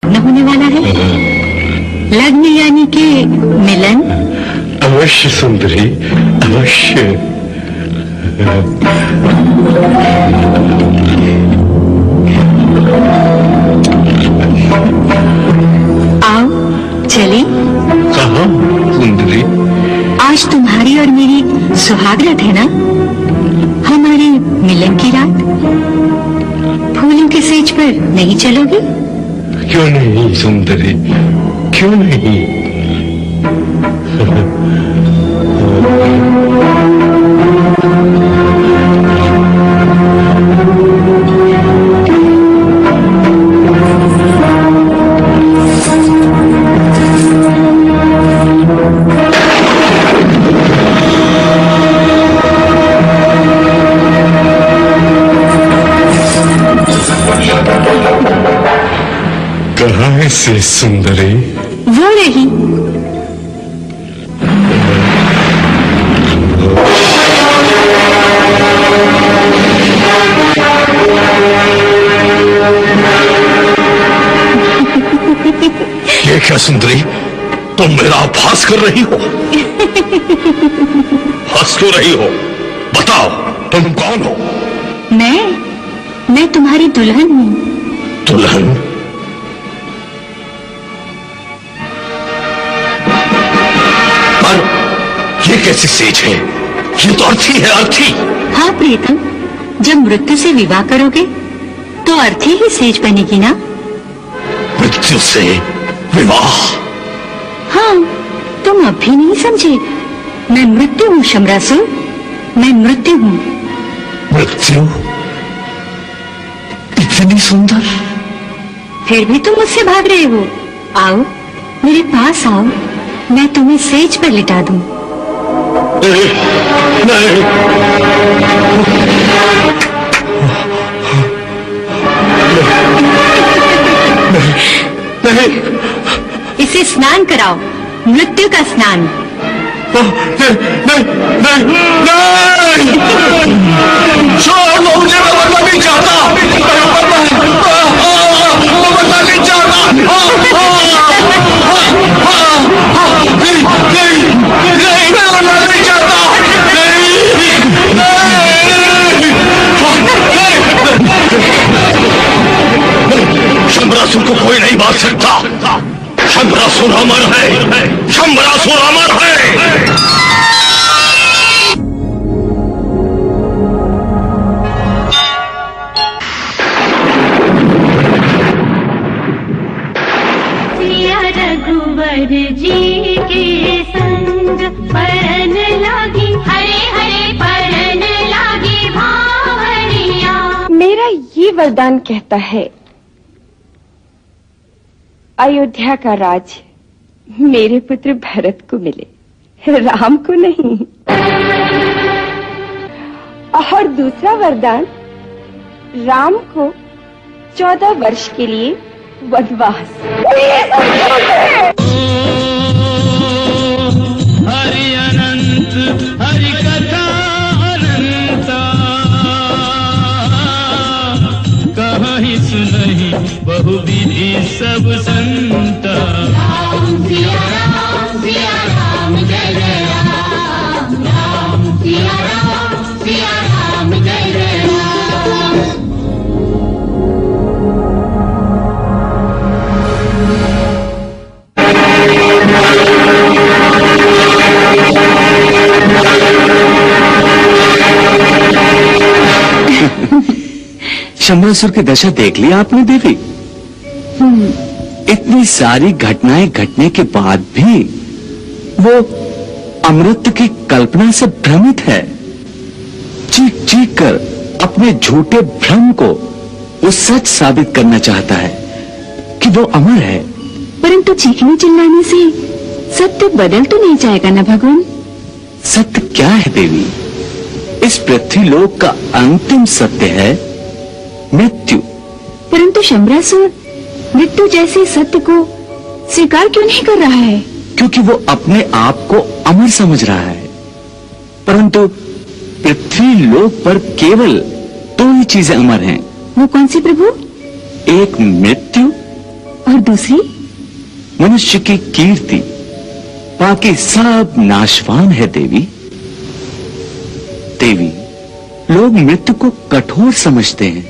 न होने वाला है। लग्न यानी कि मिलन। अवश्य सुंदरी, अवश्य। आओ चले। कहाँ सुंदरी? आज तुम्हारी और मेरी सुहागरात है ना, हमारे मिलन की रात। फूलों के सेज पर नहीं चलोगी? क्यों नहीं सुंदरी, क्यों नहीं? कहाँ है से सुंदरी? वो रही। ये क्या सुंदरी, तुम मेरा अपहास कर रही हो? हंस क्यों रही हो? बताओ तुम कौन हो? मैं तुम्हारी दुल्हन हूँ। दुल्हन? पर ये कैसी सेज है? ये तो अर्थी है, अर्थी। हाँ प्रीतम, जब मृत्यु से विवाह करोगे तो अर्थी ही सेज बनेगी ना। मृत्यु से विवाह? हाँ, तुम अब भी नहीं समझे। मैं मृत्यु हूँ शमरासुर, मैं मृत्यु हूँ। मृत्यु? इतनी सुंदर? फिर भी तुम मुझसे भाग रहे हो। आओ मेरे पास आओ, मैं तुम्हें सेज पर लिटा दूं। नहीं, नहीं। नहीं। इसे स्नान कराओ, मृत्यु का स्नान। नहीं, नहीं, नहीं, नहीं। छोड़ दो मुझे, मैं मरना नहीं चाहता। मैं मरना नहीं चाहता। नहीं, नहीं, नहीं, मैं मरना नहीं चाहता। शंबरासुर को कोई नहीं मार सकता। शंबरासुर अमर है, शंबरासुर अमर है। रघुवर जी के संग परन लागी, हरे हरे परन लागी भावरिया। मेरा ये वरदान कहता है, अयोध्या का राज मेरे पुत्र भरत को मिले, राम को नहीं। और दूसरा वरदान, राम को 14 वर्ष के लिए वनवास। हरि अनंत हरि कथा अनंता, कहीं सुनहि बहुविधि सब संता। राम सिया राम जय जय राम, राम सिया राम जय जय राम। शंबरासुर की दशा देख ली आपने देवी? इतनी सारी घटनाएं घटने के बाद भी वो अमृत की कल्पना से भ्रमित है। चीख चीख कर अपने झूठे भ्रम को वो सच साबित करना चाहता है कि वो अमर है। परंतु चीखने चिल्लाने से सत्य बदल तो नहीं जाएगा ना भगवान? सत्य क्या है देवी? इस पृथ्वीलोक का अंतिम सत्य है मृत्यु। परंतु शंबरासुर मृत्यु जैसे सत्य को स्वीकार क्यों नहीं कर रहा है? क्योंकि वो अपने आप को अमर समझ रहा है। परंतु पृथ्वीलोक पर केवल 2 ही चीजें अमर हैं। वो कौन सी प्रभु? एक मृत्यु और दूसरी? मनुष्य की कीर्ति। बाकी सब नाशवान है देवी। देवी, लोग मृत्यु को कठोर समझते हैं,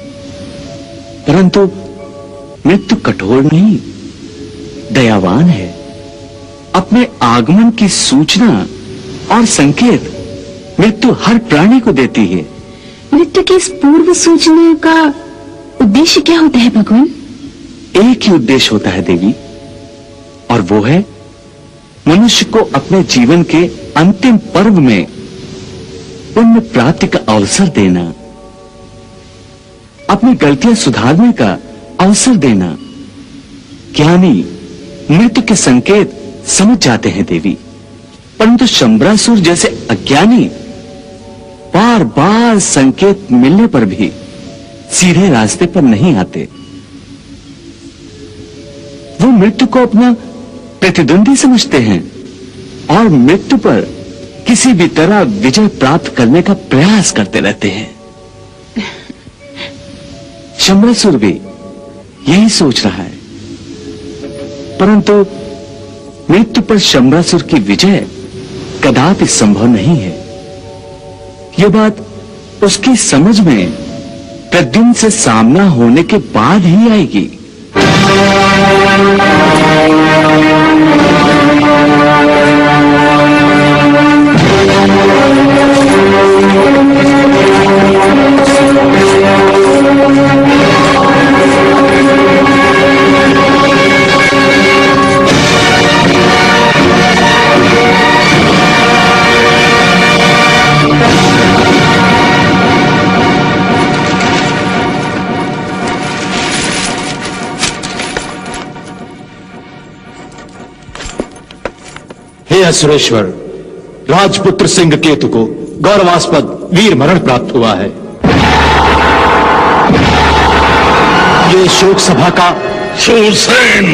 परंतु मृत्यु कठोर नहीं, दयावान है। अपने आगमन की सूचना और संकेत मृत्यु हर प्राणी को देती है। मृत्यु की इस पूर्व सूचना का उद्देश्य क्या होता है भगवान? एक ही उद्देश्य होता है देवी, और वो है मनुष्य को अपने जीवन के अंतिम पर्व में पुण्य प्राप्ति का अवसर देना, अपनी गलतियां सुधारने का अवसर देना। ज्ञानी मृत्यु के संकेत समझ जाते हैं देवी, परंतु शंबरासुर जैसे अज्ञानी बार बार संकेत मिलने पर भी सीधे रास्ते पर नहीं आते। वो मृत्यु को अपना प्रतिद्वंदी समझते हैं और मृत्यु पर किसी भी तरह विजय प्राप्त करने का प्रयास करते रहते हैं। शंबरासुर भी यही सोच रहा है, परंतु मृत्यु पर शंबरासुर की विजय कदापि संभव नहीं है। यह बात उसकी समझ में प्रद्युम्न से सामना होने के बाद ही आएगी। हे असुरेश्वर, राजपुत्र सिंह केतु को गौरवास्पद वीर मरण प्राप्त हुआ है। ये शोक सभा का शूरसेन,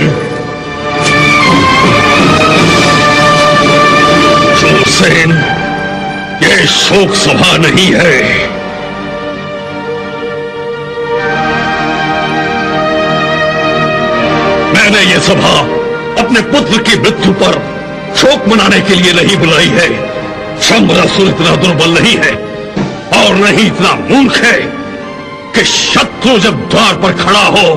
शूरसेन, ये शोक सभा नहीं है। मैंने ये सभा अपने पुत्र की मृत्यु पर शोक मनाने के लिए नहीं बुलाई है। शंबरासुर इतना दुर्बल नहीं है और नहीं इतना मूर्ख है कि शत्रु जब द्वार पर खड़ा हो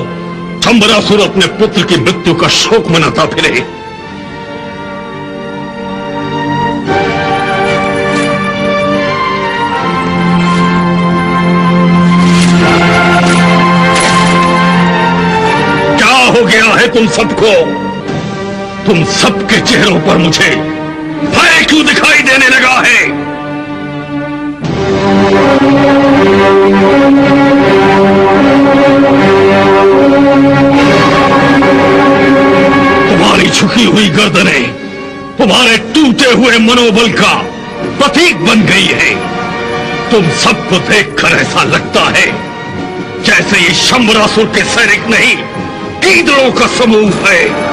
शंबरासुर अपने पुत्र की मृत्यु का शोक मनाता फिरे। क्या हो गया है तुम सबको? तुम सबके चेहरों पर मुझे भय क्यों दिखाई देने लगा है? तुम्हारी झुकी हुई गर्दनें तुम्हारे टूटे हुए मनोबल का प्रतीक बन गई है। तुम सबको देखकर ऐसा लगता है जैसे ये शंबरासुर के सैनिक नहीं, गीदड़ों का समूह है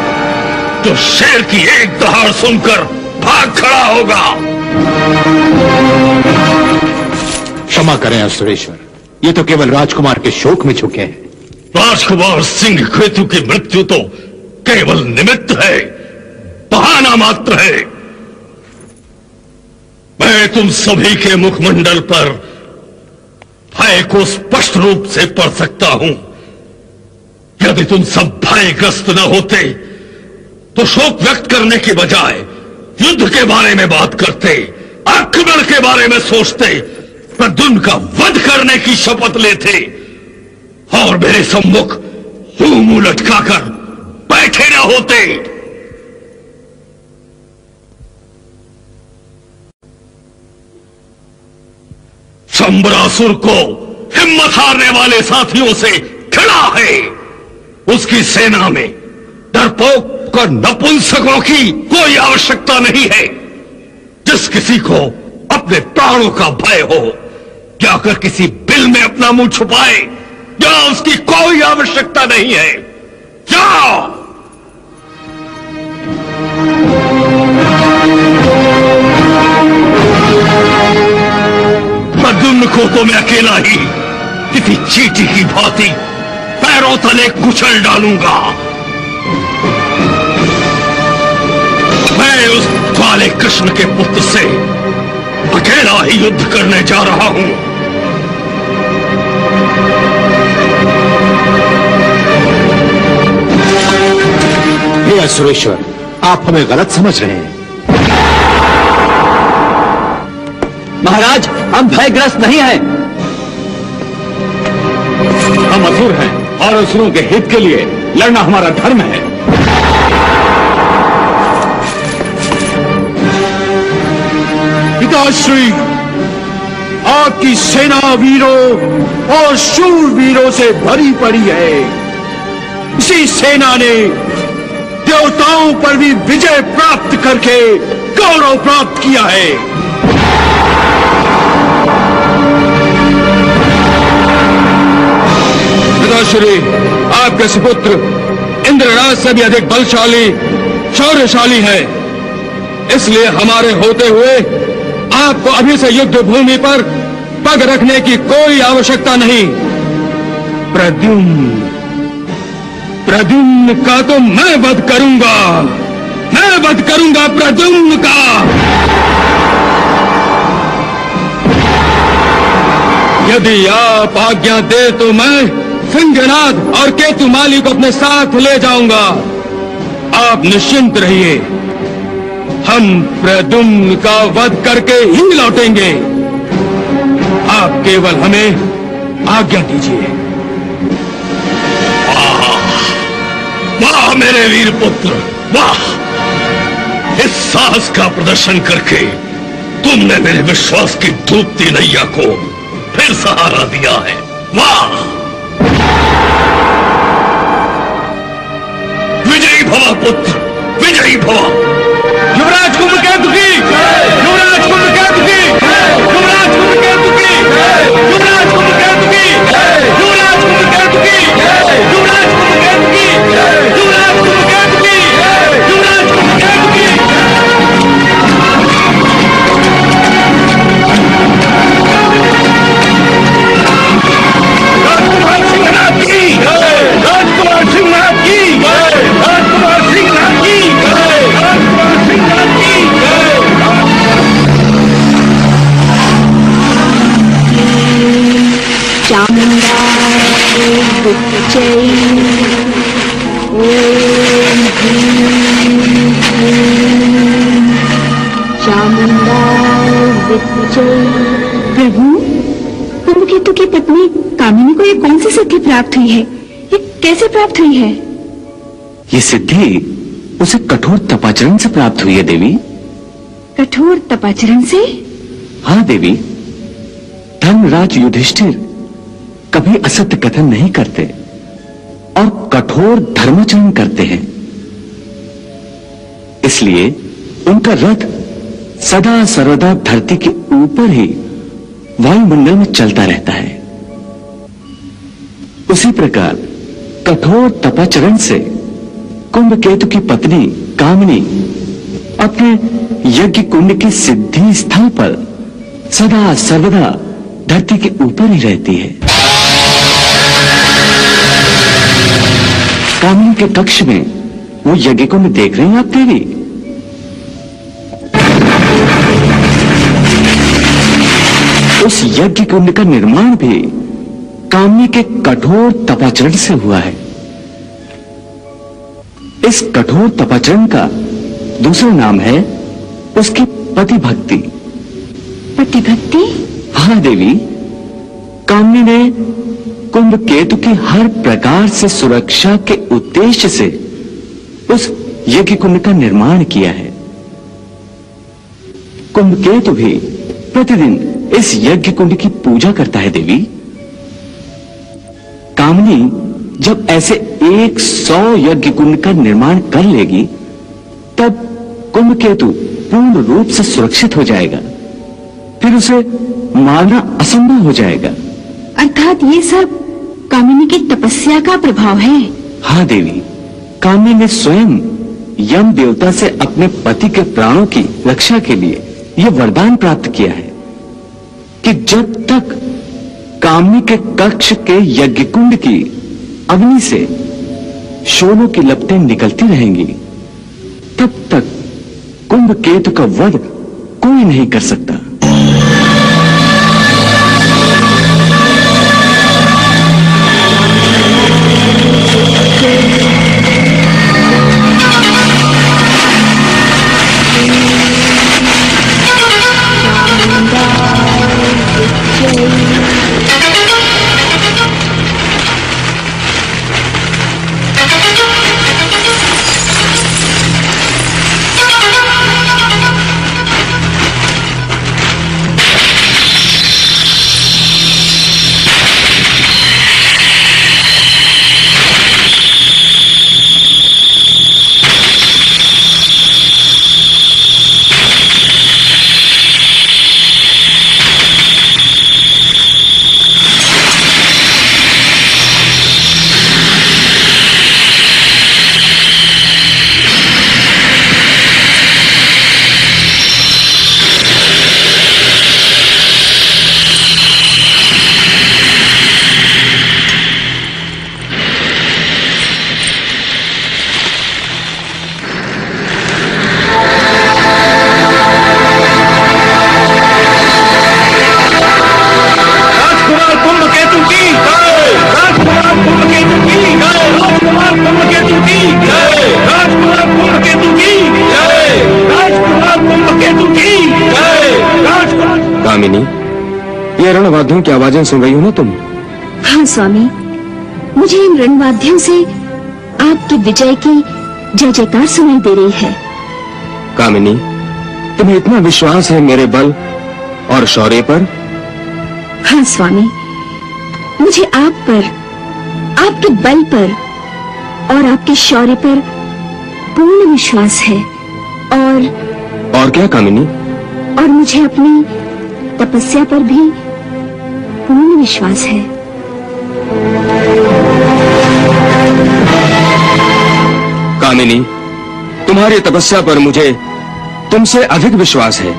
जो शेर की एक दहाड़ सुनकर भाग खड़ा होगा। क्षमा करें असुरेश्वर, ये तो केवल राजकुमार के शोक में झुके हैं। राजकुमार सिंह केतु की मृत्यु तो केवल निमित्त है, बहाना मात्र है। मैं तुम सभी के मुखमंडल पर भय को स्पष्ट रूप से पढ़ सकता हूं। यदि तुम सब भयग्रस्त न होते तो शोक व्यक्त करने के बजाय युद्ध के बारे में बात करते, आक्रमण के बारे में सोचते, प्रद्युम्न का वध करने की शपथ लेते और मेरे सम्मुख यूं मुंह लटकाकर बैठे न होते। शंबरासुर को हिम्मत हारने वाले साथियों से खड़ा है। उसकी सेना में डरपोक और नपुंसकों की कोई आवश्यकता नहीं है। जिस किसी को अपने प्राणों का भय हो जाकर किसी बिल में अपना मुंह छुपाए, या उसकी कोई आवश्यकता नहीं है। जाओ। प्रद्युम्न को तो मैं अकेला ही किसी चींटी की भांति पैरों तले कुचल डालूंगा। वाले कृष्ण के पुत्र से अकेला ही युद्ध करने जा रहा हूं। हे असुरेश्वर, आप हमें गलत समझ रहे हैं। महाराज, हम भयग्रस्त नहीं हैं। हम असुर हैं और असुरों के हित के लिए लड़ना हमारा धर्म है। पिताश्री, आपकी सेना वीरों और शूरवीरों से भरी पड़ी है। इसी सेना ने देवताओं पर भी विजय प्राप्त करके गौरव प्राप्त किया है। पिताश्री, आपके सुपुत्र इंद्रराज से भी अधिक बलशाली, शौर्यशाली है। इसलिए हमारे होते हुए आपको अभी से युद्ध भूमि पर पग रखने की कोई आवश्यकता नहीं। प्रद्युम्न का तो मैं वध करूंगा, मैं वध करूंगा प्रद्युम्न का। यदि आप आज्ञा दे तो मैं सिंहनाद और केतुमाली को अपने साथ ले जाऊंगा। आप निश्चिंत रहिए, हम प्रद्युम्न का वध करके ही लौटेंगे। आप केवल हमें आज्ञा दीजिए। वाह मेरे वीर पुत्र, वाह! इस साहस का प्रदर्शन करके तुमने मेरे विश्वास की डूबती नैया को फिर सहारा दिया है। वाह! विजयी भवा पुत्र, विजयी भवा। युवराज कुंभकेतु की, युवराज कुंभकेतु की, युवराज कुंभकेतु की, युवराज कुंभकेतु की, युवराज कुंभकेतु की, युवराज कुंभकेतु की, युवराज कुंभकेतु की, युवराज कुंभकेतु की। राजकुमार सिंहनाथ की, राजकुमार सिंहनाथ की, राजकुमार सिंहनाथ की, राजकुमार सिंहनाथ की। चामुंडा विजयी, ओम ह्रीं क्लीं चामुंडा विजयी। प्रभु, कुंभकेतु की पत्नी कामिनी को ये कौन सी सिद्धि प्राप्त हुई है? ये कैसे प्राप्त हुई है? ये सिद्धि उसे कठोर तपाचरण से प्राप्त हुई है देवी। कठोर तपाचरण से? हाँ देवी, धर्मराज युधिष्ठिर कभी असत्य कथन नहीं करते और कठोर धर्माचरण करते हैं। इसलिए उनका रथ सदा सर्वदा धरती के ऊपर ही वायुमंडल में चलता रहता है। उसी प्रकार कठोर तपाचरण से कुंभकेतु की पत्नी कामिनी अपने यज्ञ कुंड के सिद्धि स्थल पर सदा सर्वदा धरती के ऊपर ही रहती है। कामिनी के कक्ष में वो यज्ञ कुंड देख रहे हैं आप देवी? उस यज्ञ कुंड का निर्माण भी कामिनी के कठोर तपाचरण से हुआ है। इस कठोर तपाचरण का दूसरा नाम है उसकी पतिभक्ति। पतिभक्ति? हाँ देवी, कामिनी ने कुंभकेतु की हर प्रकार से सुरक्षा के उद्देश्य से उस यज्ञ कुंड का निर्माण किया है। कुंभकेतु भी प्रतिदिन इस यज्ञ कुंड की पूजा करता है देवी। कामिनी जब ऐसे 100 यज्ञ कुंड का निर्माण कर लेगी तब कुंभकेतु पूर्ण रूप से सुरक्षित हो जाएगा, फिर उसे मारना असंभव हो जाएगा। अर्थात ये सब कामिनी की तपस्या का प्रभाव है? हाँ देवी, कामिनी ने स्वयं यम देवता से अपने पति के प्राणों की रक्षा के लिए यह वरदान प्राप्त किया है कि जब तक कामिनी के कक्ष के यज्ञ कुंड की अग्नि से शोलों की लपटें निकलती रहेंगी तब तक कुंभकेतु का वध कोई नहीं कर सकता। कामिनी, ये रणवाद्यों की आवाजें सुन रही हो ना तुम? हाँ स्वामी, मुझे इन रणवाद्यों से आपकी विजय की जय जयकार सुनाई दे रही है। कामिनी, तुम्हें इतना विश्वास है मेरे बल और शौर्य पर? हाँ स्वामी, मुझे आप पर, आपके बल पर और आपके शौर्य पर पूर्ण विश्वास है। और क्या कामिनी? और मुझे अपनी तपस्या पर भी पूर्ण विश्वास है। कामिनी, तुम्हारी तपस्या पर मुझे तुमसे अधिक विश्वास है।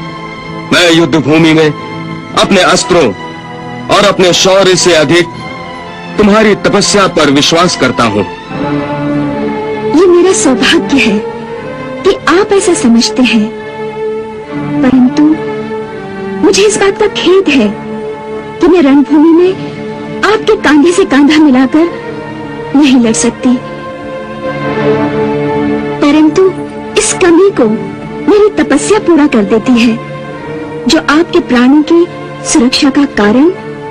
मैं युद्ध भूमि में अपने अस्त्रों और अपने शौर्य से अधिक तुम्हारी तपस्या पर विश्वास करता हूँ। ये मेरा सौभाग्य है कि आप ऐसा समझते हैं, परंतु मुझे इस बात का खेद है कि मैं रणभूमि में आपके कांधे से कांधा मिलाकर नहीं लड़ सकती। परंतु इस कमी को मेरी तपस्या पूरा कर देती है, जो आपके प्राणों की सुरक्षा का कारण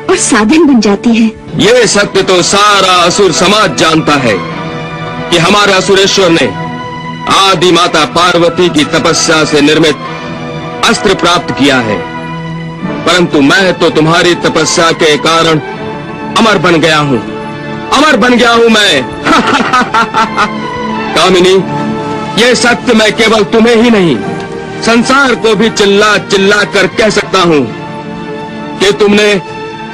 और साधन बन जाती है। ये सत्य तो सारा असुर समाज जानता है कि हमारे असुरेश्वर ने आदि माता पार्वती की तपस्या से निर्मित अस्त्र प्राप्त किया है, परंतु मैं तो तुम्हारी तपस्या के कारण अमर बन गया हूँ। अमर बन गया हूँ मैं। कामिनी, ये सत्य मैं केवल तुम्हें ही नहीं, संसार को भी चिल्ला चिल्ला कर कह सकता हूँ कि तुमने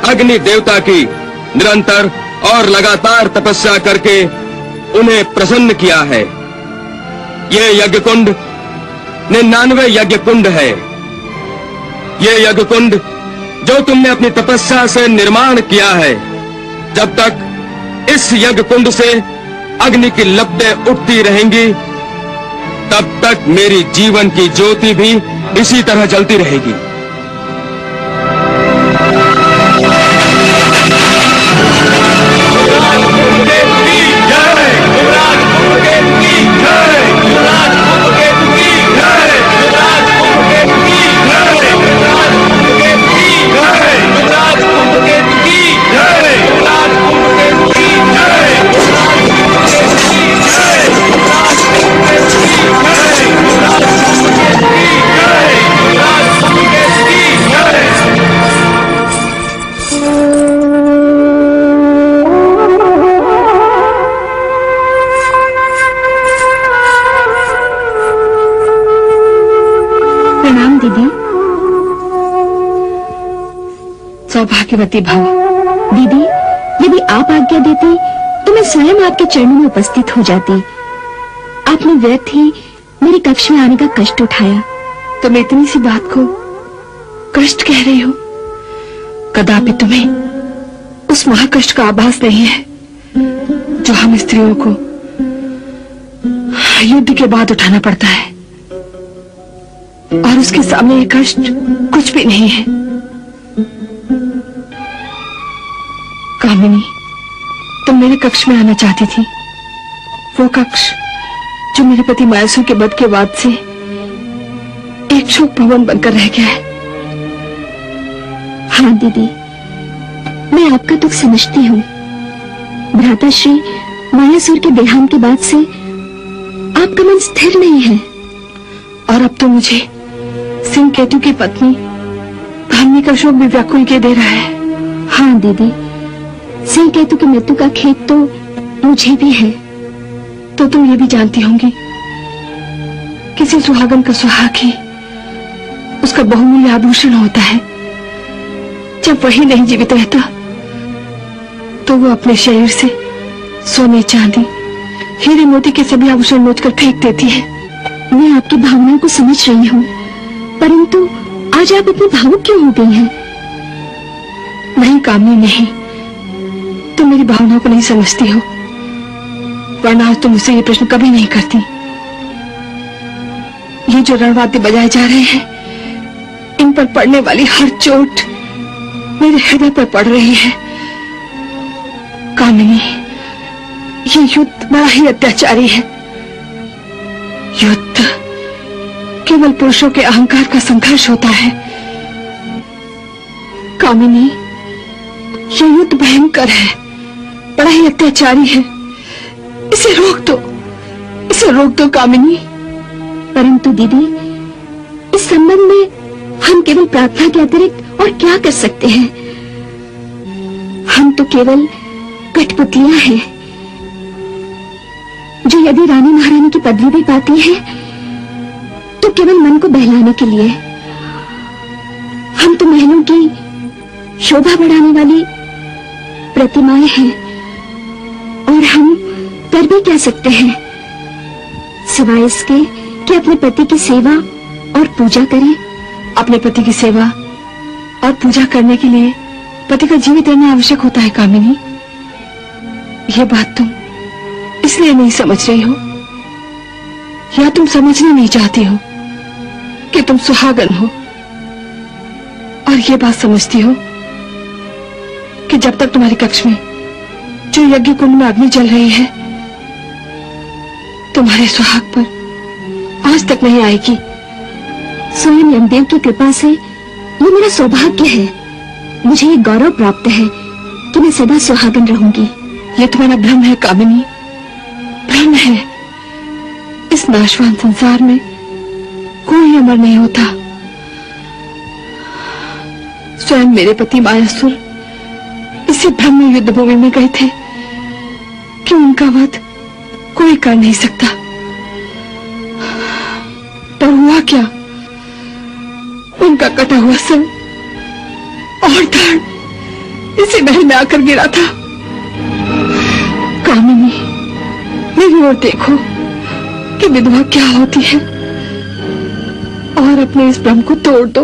अग्नि देवता की निरंतर और लगातार तपस्या करके उन्हें प्रसन्न किया है। ये यज्ञ कुंड 99 यज्ञ कुंड है। ये यज्ञ कुंड जो तुमने अपनी तपस्या से निर्माण किया है, जब तक इस यज्ञ कुंड से अग्नि की लपटें उठती रहेंगी, तब तक मेरी जीवन की ज्योति भी इसी तरह जलती रहेगी। सौभाग्यवती भव। दीदी, यदि आप आज्ञा देती तो मैं स्वयं आपके चरणों में उपस्थित हो जाती। आपने व्यर्थ ही मेरे कक्ष में आने का कष्ट उठाया। तुम इतनी सी बात को कष्ट कह रही हो? कदापि तुम्हें उस महाकष्ट का आभास नहीं है जो हम स्त्रियों को युद्ध के बाद उठाना पड़ता है। उसके सामने ये कष्ट कुछ भी नहीं है। कामिनी, तुम मेरे कक्ष में आना चाहती थी, वो कक्ष जो मेरे पति मायासुर के वध के बाद से एक शोक भवन बनकर रह गया है। हाँ दीदी, मैं आपका दुख समझती हूँ। भ्राताश्री मायासुर के देहांत के बाद से आपका मन स्थिर नहीं है। और अब तो मुझे सिंह केतु की पत्नी भामिनी का शोक भी व्याकुल के दे रहा है। हाँ दीदी, सिंह केतु की मृत्यु का खेद तो मुझे भी है। तो तुम ये भी जानती होंगी, किसी सुहागन का सुहाग ही उसका बहुमूल्य आभूषण होता है। जब वही नहीं जीवित रहता तो वो अपने शरीर से सोने, चांदी, हीरे मोती के सभी आभूषण नोचकर फेंक देती है। मैं आपकी भावनाओं को समझ रही हूँ, परंतु आज आप इतनी भावुक क्यों हो गई हैं? नहीं कामनी, नहीं, तुम मेरी भावनाओं को नहीं समझती हो, वरना आज तुम मुझसे ये प्रश्न कभी नहीं करती। ये जो रणवाद्य बजाए जा रहे हैं, इन पर पड़ने वाली हर चोट मेरे हृदय पर पड़ रही है। कामिनी, ये युद्ध बड़ा ही अत्याचारी है। युद्ध केवल पुरुषों के अहंकार का संघर्ष होता है। कामिनी, ये युद्ध भयंकर है, बड़ा ही अत्याचारी है। इसे रोक दो, इसे रोक दो कामिनी। परंतु दीदी, इस संबंध में हम केवल प्रार्थना के अतिरिक्त और क्या कर सकते हैं? हम तो केवल कठपुतलियां हैं, जो यदि रानी महारानी की पदवी भी पाती है तो केवल मन को बहलाने के लिए। हम तो महलों की शोभा बढ़ाने वाली प्रतिमाएं हैं, और हम कर भी क्या सकते हैं सिवाय इसके कि अपने पति की सेवा और पूजा करें। अपने पति की सेवा और पूजा करने के लिए पति का जीवित रहना आवश्यक होता है। कामिनी, यह बात तुम इसलिए नहीं समझ रही हो, या तुम समझना नहीं चाहती हो कि तुम सुहागन हो, और ये बात समझती हो कि जब तक तुम्हारे कक्ष में जो यज्ञ कुंड में अग्नि जल रही है, तुम्हारे सुहाग पर आज तक नहीं आएगी। स्वयं यमदेव की कृपा से ये मेरा सौभाग्य है। मुझे ये गौरव प्राप्त है कि मैं सदा सुहागन रहूंगी। ये तुम्हारा भ्रम है कामिनी, भ्रम है। इस नाशवान संसार में कोई अमर नहीं होता। स्वयं मेरे पति मायासुर इसी भ्रम में युद्ध भूमि में गए थे कि उनका वध कोई कर नहीं सकता। पर हुआ क्या? उनका कटा हुआ सर और धड़ इसी महल में आकर गिरा था। कामिनी, मेरी ओर देखो कि विधवा क्या होती है, और अपने इस भ्रम को तोड़ दो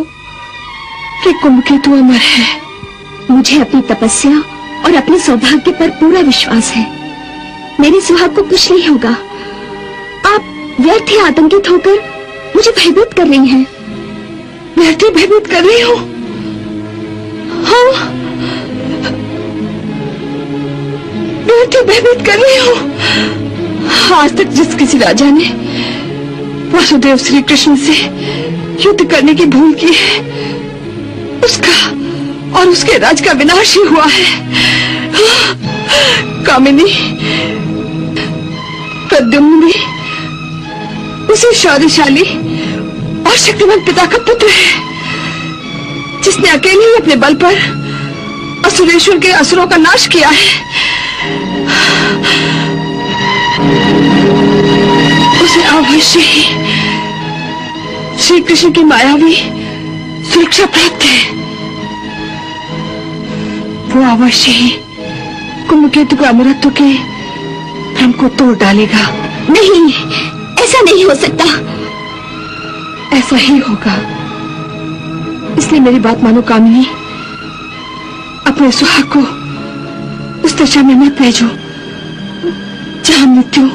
कि कुंभकेतु अमर है। मुझे अपनी तपस्या और अपने सौभाग्य पर पूरा विश्वास है। मेरे सुहाग को कुछ नहीं होगा। आप व्यर्थ ही आतंकित होकर मुझे भयभीत कर रही हैं। व्यर्थ ही भयभीत कर रही हूँ? हाँ, व्यर्थ ही भयभीत कर रही हूँ। आज तक जिस किसी राजा ने वासुदेव श्री कृष्ण से युद्ध करने की भूल की है, उसका और उसके राज का विनाश ही हुआ है। कामिनी, प्रद्युम्न भी उसी शौर्यशाली और शक्तिमान पिता का पुत्र है, जिसने अकेले ही अपने बल पर असुरेश्वर के असुरों का नाश किया है। उसे अवश्य ही श्री कृष्ण की मायावी सुरक्षा प्राप्त है। वो अवश्य ही कुंभकेतु के अमरत्व के भ्रम को तोड़ डालेगा। नहीं, ऐसा नहीं हो सकता। ऐसा ही होगा। इसलिए मेरी बात मानो कामिनी, अपने सुहाग को उस दशा में मत भेजो जहां मृत्यु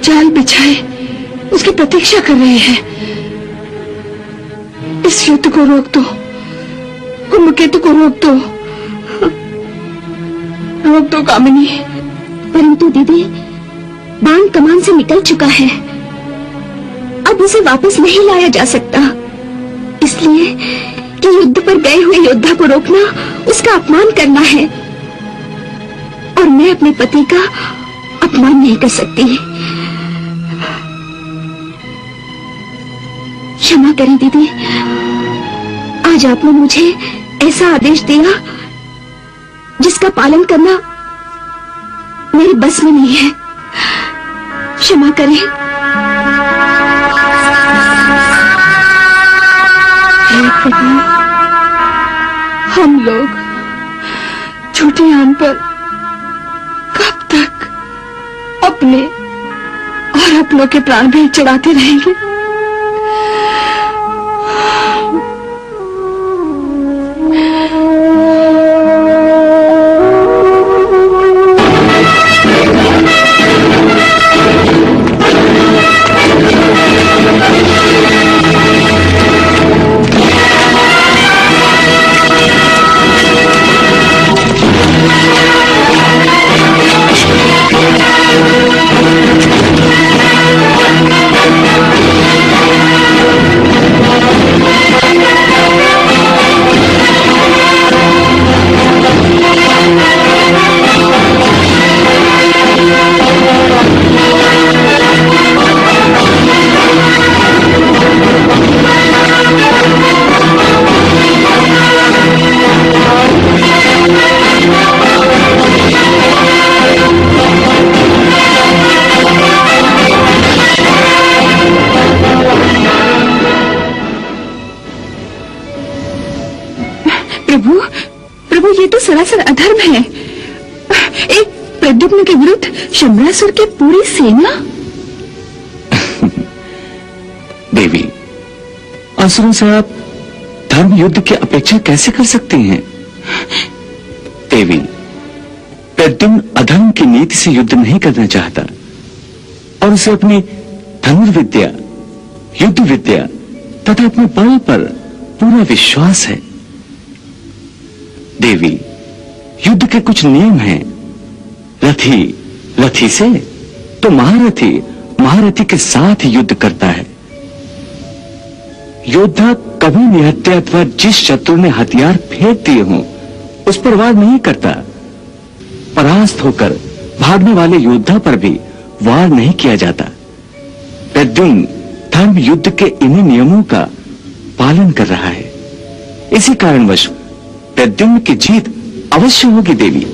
जाल बिछाए उसकी प्रतीक्षा कर रहे हैं। इस युद्ध को रोक दो, धूमकेतु को रोक दो, रोक दो कामिनी। परंतु दीदी, बाण कमान से निकल चुका है, अब उसे वापस नहीं लाया जा सकता, इसलिए कि युद्ध पर गए हुए योद्धा को रोकना उसका अपमान करना है, और मैं अपने पति का अपमान नहीं कर सकती। क्षमा करें दीदी, आज आपने मुझे ऐसा आदेश दिया जिसका पालन करना मेरे बस में नहीं है। क्षमा करें। हे प्रभु, हम लोग झूठी आन पर कब तक अपने और अपनों के प्राण भी चढ़ाते रहेंगे? सरासर अधर्म है। एक प्रद्युम्न के विरुद्ध शंबरासुर की पूरी सेना। देवी, असुरों से आप धर्म युद्ध की अपेक्षा कैसे कर सकती हैं? देवी, प्रद्युम्न अधर्म की नीति से युद्ध नहीं करना चाहता और उसे अपनी धनुर्विद्या, युद्ध विद्या तथा अपने बल पर पूरा विश्वास है। देवी, युद्ध के कुछ नियम हैं। रथी रथी से तो महारथी महारथी के साथ युद्ध करता है। योद्धा कभी निहत्या अथवा जिस शत्रु ने हथियार फेंक दिए हों उस पर वार नहीं करता। परास्त होकर भागने वाले योद्धा पर भी वार नहीं किया जाता। प्रद्युम्न धर्म युद्ध के इन्हीं नियमों का पालन कर रहा है। इसी कारणवश प्रद्युम्न की जीत अवश्य होगी देवी।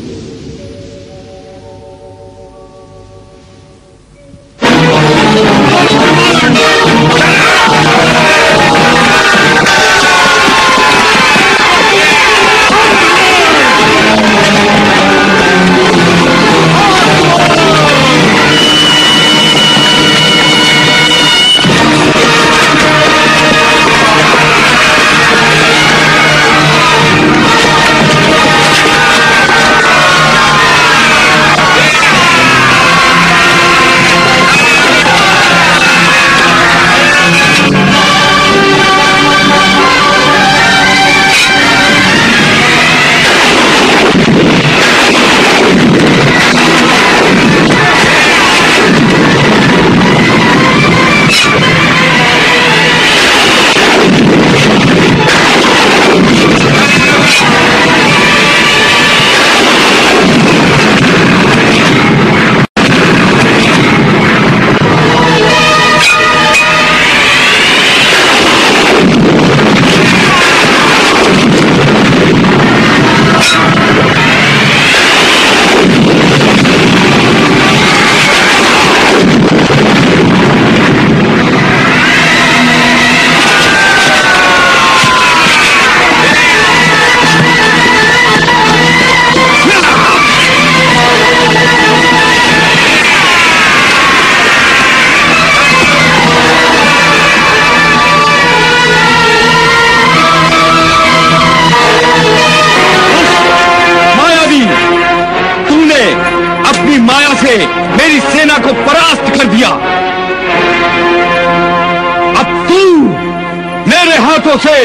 हाथों से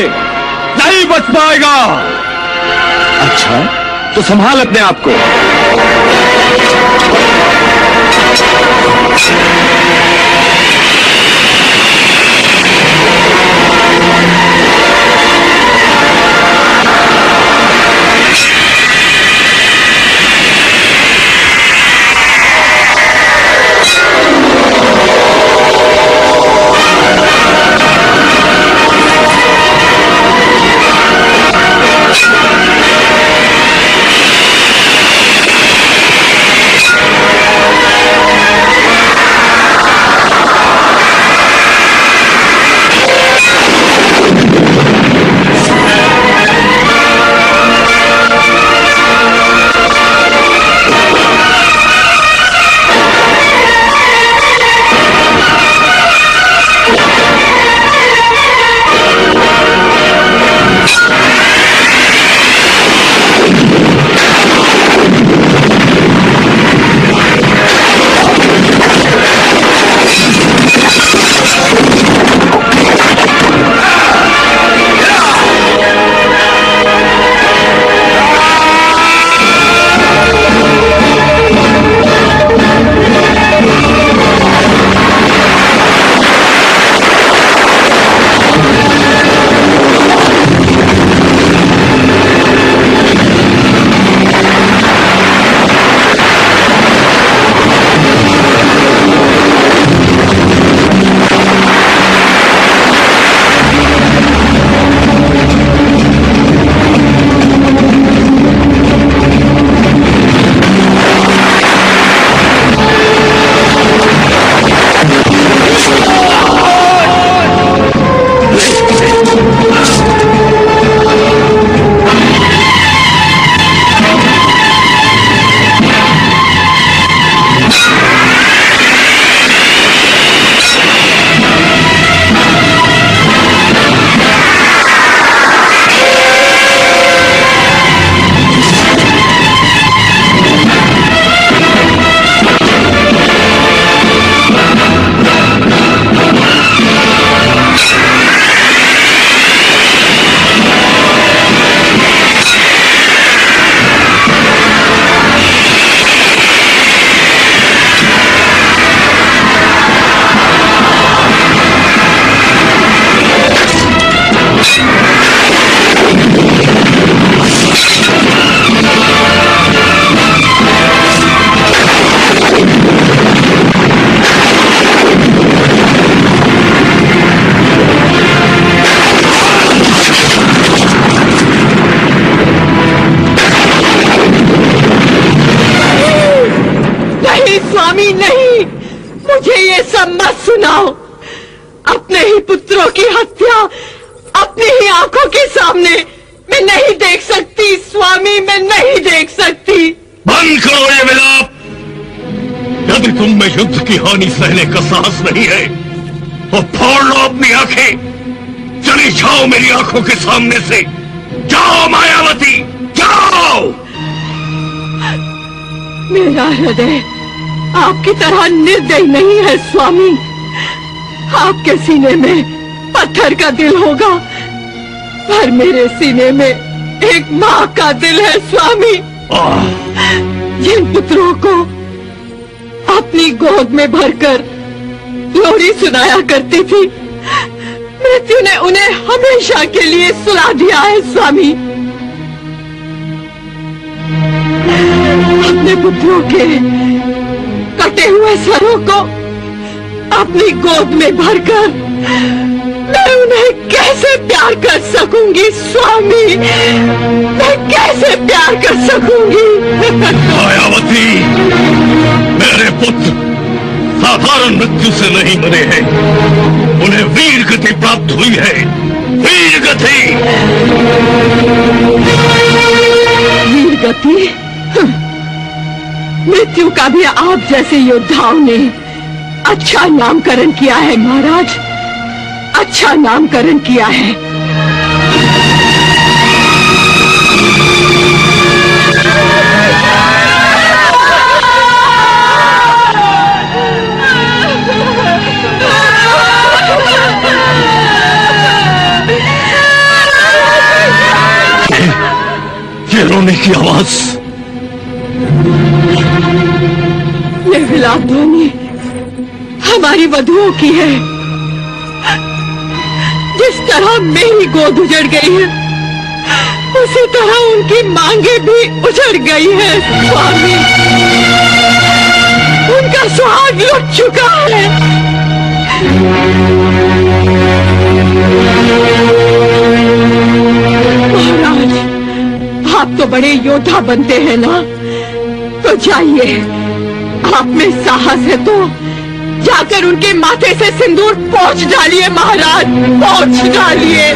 नहीं बच पाएगा। अच्छा, तो संभाल अपने आप को। सुनाओ, अपने ही पुत्रों की हत्या अपनी ही आंखों के सामने मैं नहीं देख सकती स्वामी, मैं नहीं देख सकती। बंद करो ये विलाप। यदि तुम में युद्ध की हानि सहने का साहस नहीं है तो फोड़ लो अपनी आंखें, चली जाओ मेरी आंखों के सामने से। जाओ मायावती, जाओ। मेरा हृदय आपकी तरह निर्दयी नहीं है स्वामी। आपके सीने में पत्थर का दिल होगा, पर मेरे सीने में एक माँ का दिल है स्वामी। जिन पुत्रों को अपनी गोद में भरकर लोरी सुनाया करती थी, मृत्यु ने उन्हें हमेशा के लिए सुला दिया है स्वामी। अपने पुत्रों के कटे हुए सरों को अपनी गोद में भरकर मैं उन्हें कैसे प्यार कर सकूंगी स्वामी, मैं कैसे प्यार कर सकूंगी। मायावती, मेरे पुत्र साधारण मृत्यु से नहीं मरे हैं, उन्हें वीर गति प्राप्त हुई है, वीर गति। वीर गति? मृत्यु का भी आप जैसे योद्धाओं ने अच्छा नामकरण किया है महाराज, अच्छा नामकरण किया है। रोने की आवाज। ये विलाप ध्वनि हमारी वधुओं की है। जिस तरह मेरी गोद उजड़ गई है, उसी तरह उनकी मांगे भी उजड़ गई है स्वामी। उनका सुहाग लुट चुका है। महाराज, आप तो बड़े योद्धा बनते हैं ना, तो जाइए, आप में साहस है तो जाकर उनके माथे से सिंदूर पोंछ डालिए महाराज, पोंछ डालिए।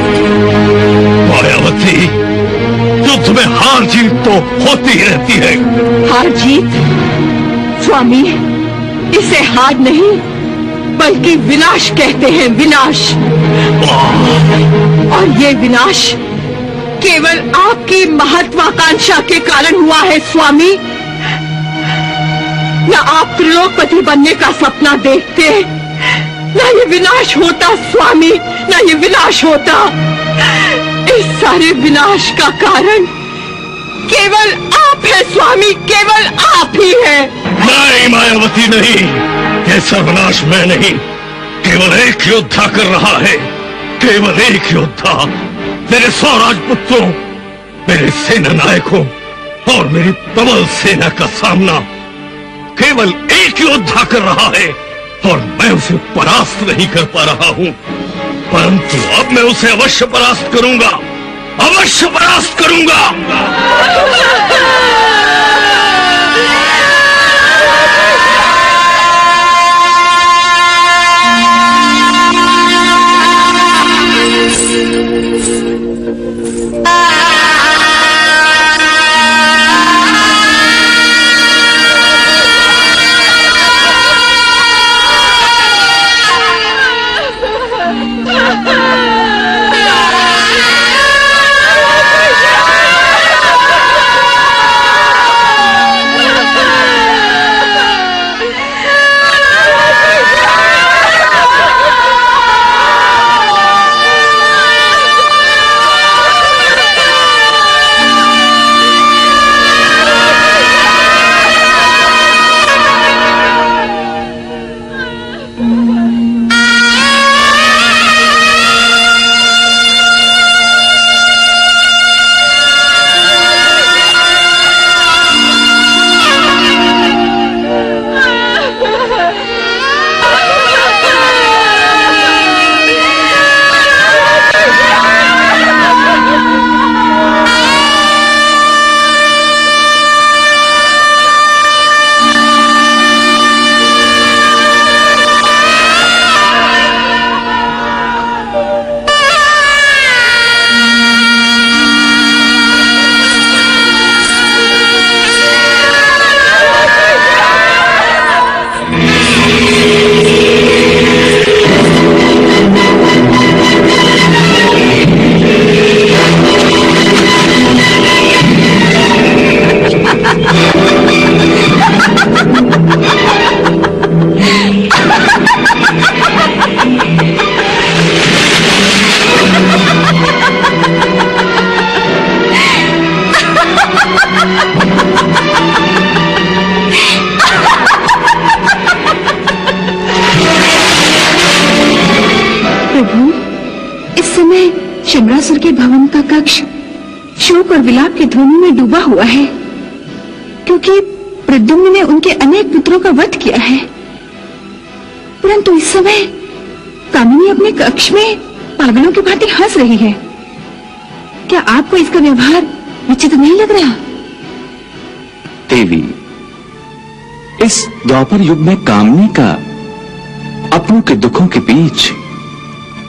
मायावती, युद्ध में हार जीत तो होती ही रहती है। हार जीत? स्वामी, इसे हार नहीं बल्कि विनाश कहते हैं, विनाश। और ये विनाश केवल आपकी महत्वाकांक्षा के कारण हुआ है स्वामी। न आप त्रिलोकपति बनने का सपना देखते, न ये विनाश होता स्वामी, न ये विनाश होता। इस सारे विनाश का कारण केवल आप है स्वामी, केवल आप ही है। नहीं मायावती, नहीं, ये सर्वनाश मैं नहीं, केवल एक योद्धा कर रहा है, केवल एक योद्धा। मेरे 100 राजपुत्रों, मेरे सेना नायकों और मेरी प्रबल सेना का सामना केवल एक योद्धा कर रहा है, और मैं उसे परास्त नहीं कर पा रहा हूं। परंतु अब मैं उसे अवश्य परास्त करूंगा, अवश्य परास्त करूंगा। शंबरासुर के भवन का कक्ष शोक और विलाप की ध्वनि में डूबा हुआ है, क्योंकि प्रद्युम्न ने उनके अनेक पुत्रों का वध किया है। परंतु इस समय कामिनी अपने कक्ष में पागलों की भांति हंस रही है। क्या आपको इसका व्यवहार विचित्र नहीं लग रहा? देवी, इस द्वापर युग में कामिनी का अपनों के दुखों के बीच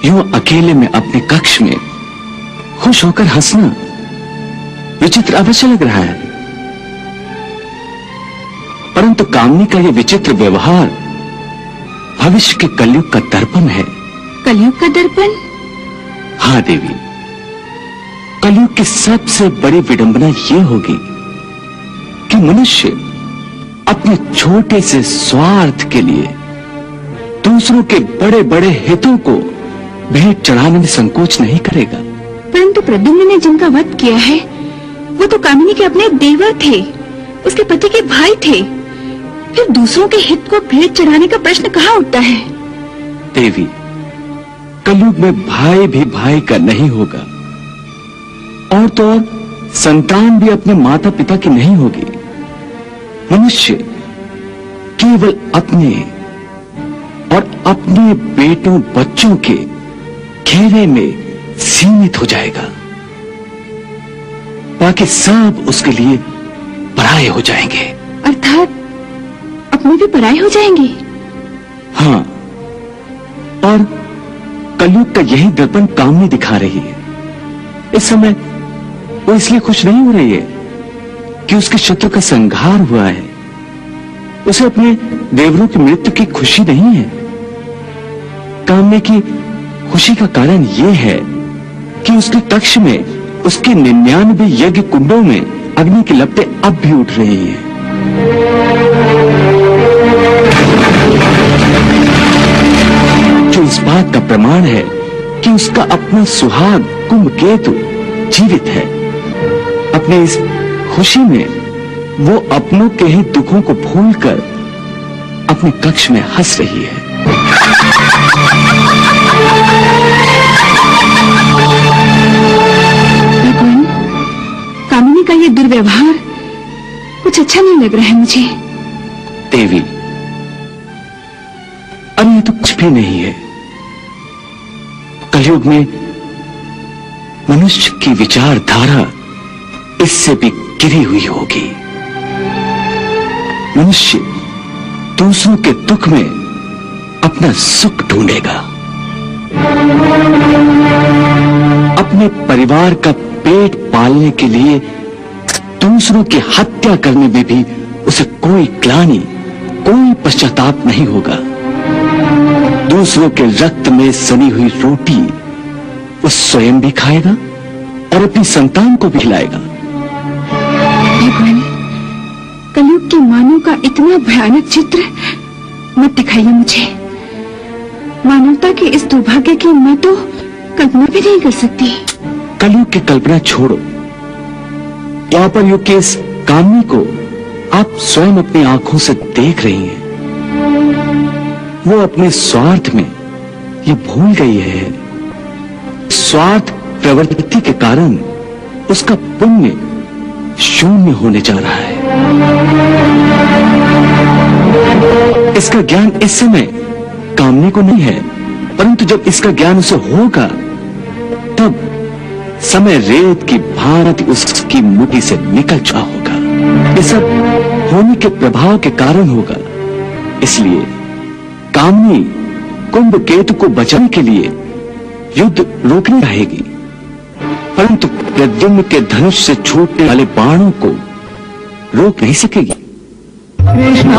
यूं अकेले में अपने कक्ष में खुश होकर हंसना विचित्र अवश्य लग रहा है। परंतु कामिनी का यह विचित्र व्यवहार भविष्य के कलयुग का दर्पण है। कलयुग का दर्पण? हाँ देवी, कलयुग की सबसे बड़ी विडंबना यह होगी कि मनुष्य अपने छोटे से स्वार्थ के लिए दूसरों के बड़े बड़े हितों को भेंट चढ़ाने में संकोच नहीं करेगा। परंतु प्रद्युम्न ने जिनका वध किया है वो तो कामिनी के अपने देवर थे, उसके पति के भाई थे। फिर दूसरों के हित को भेंट चढ़ाने का प्रश्न कहाँ उठता है? देवी, कलयुग में भाई भी भाई का नहीं होगा, और तो और संतान भी अपने माता पिता की नहीं होगी। मनुष्य केवल अपने और अपने बेटों बच्चों के घेरे में सीमित हो जाएगा, बाकी सब उसके लिए पराये हो जाएंगे। अर्थात अपने भी पराये हो जाएंगे? हाँ, और कलयुग का यही दर्पण कामनी दिखा रही है। इस समय वो इसलिए खुश नहीं हो रही है कि उसके शत्रु का संहार हुआ है। उसे अपने देवरों की मृत्यु की खुशी नहीं है। कामनी की खुशी का कारण यह है कि उसके कक्ष में उसके 99 यज्ञ कुंडों में अग्नि की लपटें अब भी उठ रही हैं। जो इस बात का प्रमाण है कि उसका अपना सुहाग कुंभकेतु जीवित है। अपने इस खुशी में वो अपनों के ही दुखों को भूलकर अपने कक्ष में हंस रही है। भगवान, कामिनी का ये दुर्व्यवहार कुछ अच्छा नहीं लग रहा है मुझे। देवी, अब ये तो कुछ भी नहीं है। कलयुग में मनुष्य की विचारधारा इससे भी गिरी हुई होगी। मनुष्य दूसरों के दुख में अपना सुख ढूंढेगा, अपने परिवार का पेट पालने के लिए दूसरों की हत्या करने में भी उसे कोई ग्लानि, कोई पश्चाताप नहीं होगा। दूसरों के रक्त में सनी हुई रोटी वो स्वयं भी खाएगा और अपनी संतान को भी खिलाएगा। भगवान, कलयुग के मानव का इतना भयानक चित्र मत दिखाइए मुझे। मानवता के इस दुर्भाग्य की मैं तो कल्पना भी नहीं कर सकती। कलयुग की कल्पना छोड़ो, द्वापर युग के इस कामनी को आप स्वयं अपनी आंखों से देख रही हैं। वो अपने स्वार्थ में ये भूल गई है, स्वार्थ प्रवृत्ति के कारण उसका पुण्य शून्य होने जा रहा है। इसका ज्ञान इस समय कामनी को नहीं है, परंतु जब इसका ज्ञान उसे होगा तब समय रेत की भांति उसकी मुट्ठी से निकल चुका होगा। ये सब होने के प्रभाव के कारण होगा। इसलिए कामनी कुंभकेतु को बचाने के लिए युद्ध रोकनी चाहेगी, परंतु प्रद्युम्न के धनुष से छूटने वाले बाणों को रोक नहीं सकेगी। कृष्णा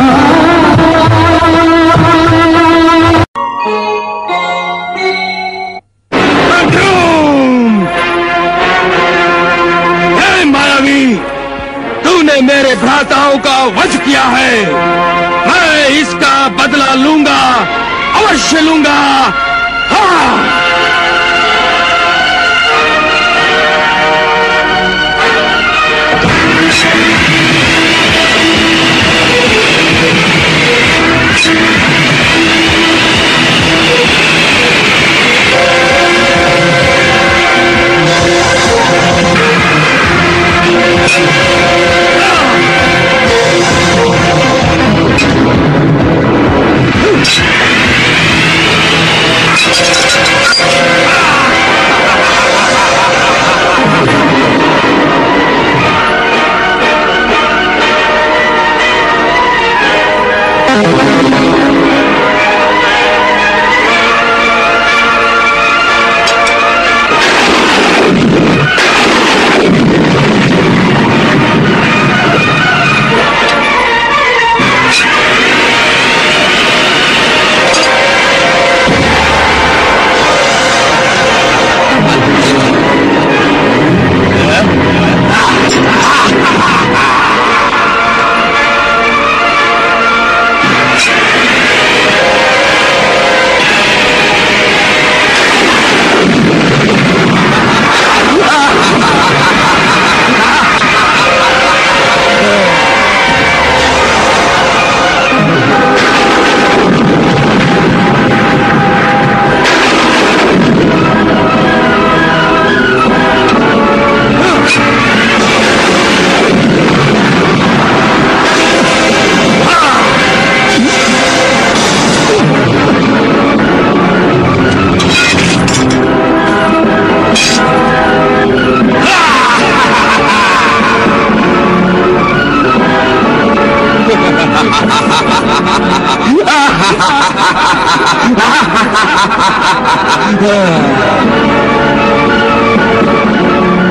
मेरे भ्राताओं का वध किया है, मैं इसका बदला लूंगा, अवश्य लूंगा। हाँ।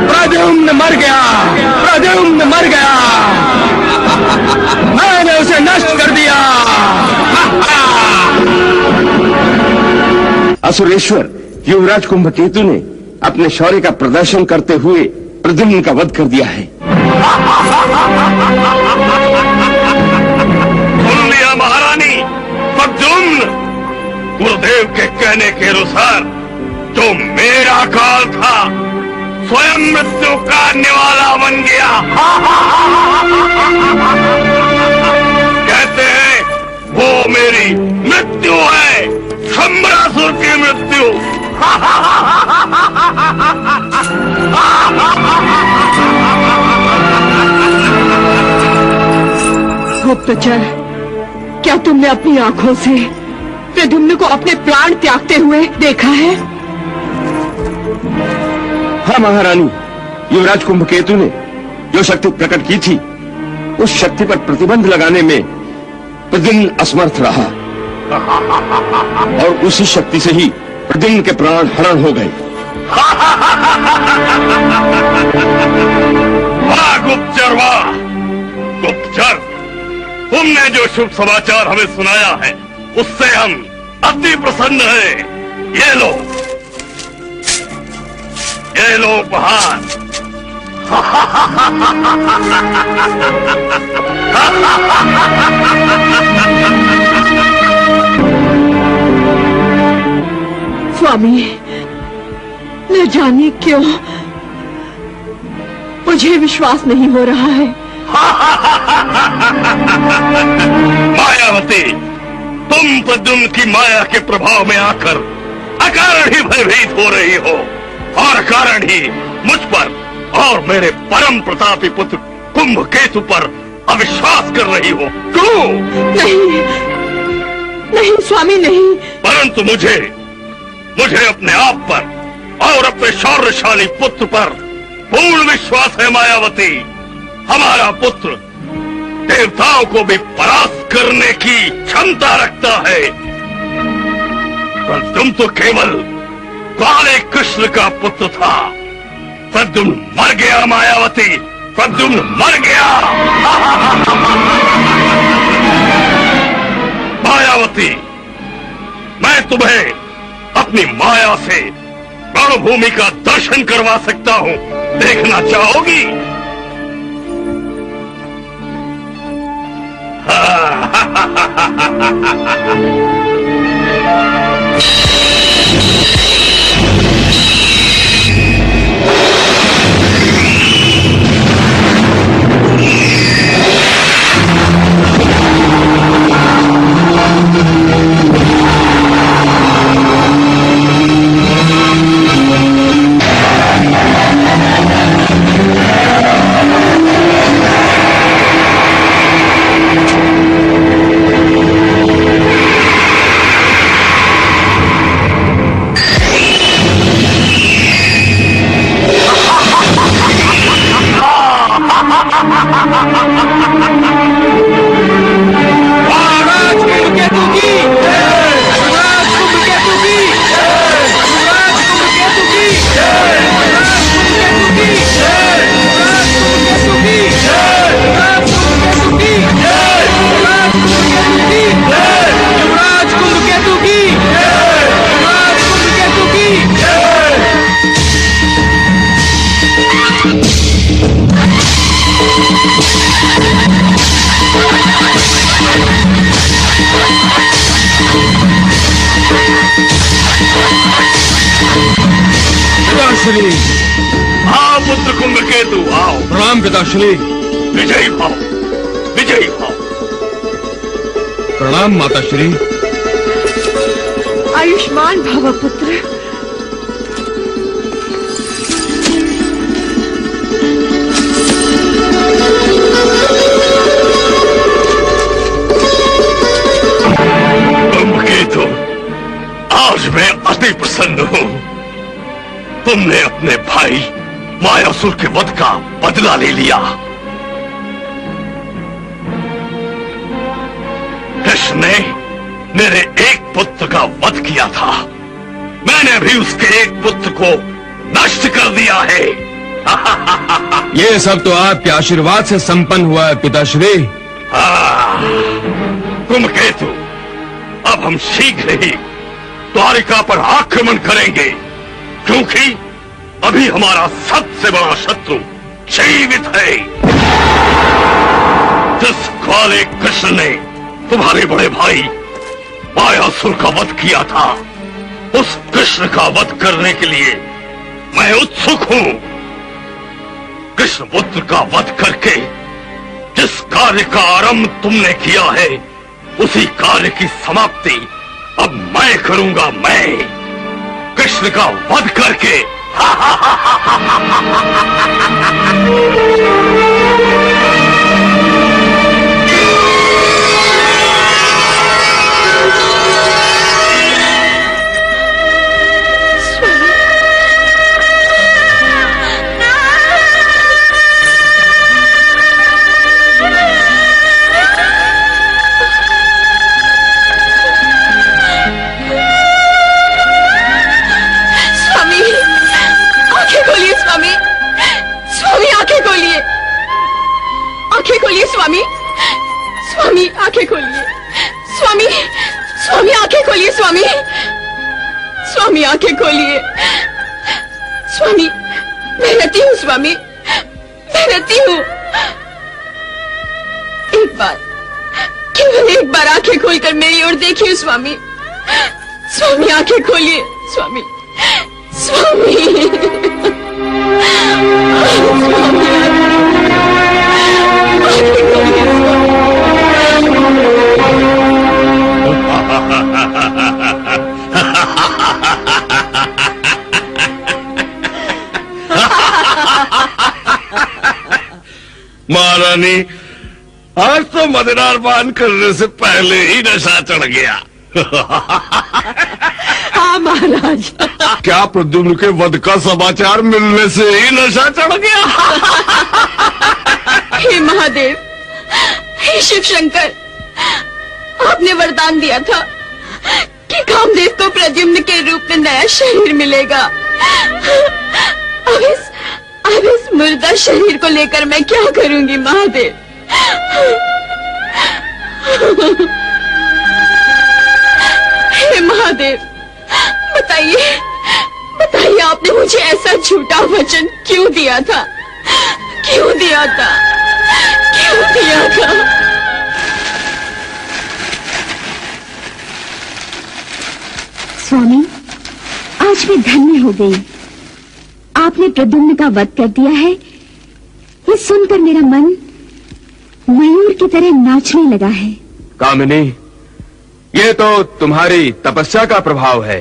प्रद्युम्न मर गया, प्रद्युम्न मर गया, मैंने उसे नष्ट कर दिया। असुरेश्वर युवराज कुंभकेतु ने अपने शौर्य का प्रदर्शन करते हुए प्रद्युम्न का वध कर दिया है। सुन लिया महारानी, प्रद्युम्न गुरुदेव के कहने के अनुसार जो मेरा काल था स्वयं मृत्यु काटने वाला बन गया। कहते हैं वो मेरी मृत्यु है, शंबरासुर की मृत्यु। गुप्तचर, क्या तुमने अपनी आंखों से प्रद्युम्न को अपने प्राण त्यागते हुए देखा है? हाँ महारानी, युवराज कुंभकेतु ने जो शक्ति प्रकट की थी उस शक्ति पर प्रतिबंध लगाने में प्रद्युम्न असमर्थ रहा और उसी शक्ति से ही प्रद्युम्न के प्राण हरण हो गए। वाह गुप्तचर, वाह गुप्तचर, तुमने जो शुभ समाचार हमें सुनाया है उससे हम अति प्रसन्न हैं। ये लो उपहार। स्वामी, न जाने क्यों मुझे विश्वास नहीं हो रहा है। मायावती, तुम प्रद्युम्न की माया के प्रभाव में आकर अकारण ही भयभीत हो रही हो और कारण ही मुझ पर और मेरे परम प्रतापी पुत्र कुंभकेतु पर अविश्वास कर रही हो। क्यों? नहीं, नहीं स्वामी, नहीं। परंतु मुझे अपने आप पर और अपने शौर्यशाली पुत्र पर पूर्ण विश्वास है मायावती। हमारा पुत्र देवताओं को भी परास्त करने की क्षमता रखता है। पर तुम तो केवल काले कृष्ण का पुत्र था। प्रद्युम्न मर गया मायावती, प्रद्युम्न मर गया। मायावती, मैं तुम्हें अपनी माया से रणभूमि का दर्शन करवा सकता हूँ, देखना चाहोगी? आओ पुत्र कुंभकेतु, आओ। प्रणाम पिताश्री। विजयी भाव, विजयी भाव। प्रणाम माताश्री। आयुष्मान भव पुत्र। कुंभकेतु, आज मैं अति प्रसन्न हूँ। तुमने अपने भाई मायासुर के वध का बदला ले लिया। कृष्ण ने मेरे एक पुत्र का वध किया था। मैंने भी उसके एक पुत्र को नष्ट कर दिया है। ये सब तो आपके आशीर्वाद से संपन्न हुआ है पिताश्री। कुमकेतु, अब हम शीघ्र ही द्वारिका पर आक्रमण करेंगे, क्योंकि अभी हमारा सबसे बड़ा शत्रु जीवित है। जिस काले कृष्ण ने तुम्हारे बड़े भाई मायासुर का वध किया था, उस कृष्ण का वध करने के लिए मैं उत्सुक हूं। कृष्ण पुत्र का वध करके जिस कार्य का आरंभ तुमने किया है, उसी कार्य की समाप्ति अब मैं करूंगा। मैं कृष्ण का वध करके। आंखें खोलिए स्वामी, स्वामी आंखें खोलिए, स्वामी, स्वामी आंखें खोलिए, स्वामी, स्वामी आंखें खोलिए, स्वामी मैं रहती हूँ, स्वामी मैं रहती हूँ। एक बार, केवल एक बार आंखें खोलकर मेरी ओर देखिए स्वामी, स्वामी आंखें खोलिए, स्वामी, स्वामी, महारानी, आज तो मदिरार पान करने से पहले ही नशा चढ़ गया। हाँ महाराज। क्या प्रद्युम्न के वध का समाचार मिलने से ही नशा चढ़ गया? हे महादेव, हे शिव शंकर, आपने वरदान दिया था कि कामदेव को प्रद्युम्न के रूप में नया शरीर मिलेगा। अब इस मुर्दा शरीर को लेकर मैं क्या करूंगी महादेव? हे महादेव, बताइए, बताइए आपने मुझे ऐसा झूठा वचन क्यों दिया था? क्यों दिया था? क्यों दिया था? स्वामी, आज मैं धन्य हो गई। आपने प्रद्युम्न का वध कर दिया है, ये सुनकर मेरा मन मयूर की तरह नाचने लगा है। कामिनी, ये तो तुम्हारी तपस्या का प्रभाव है।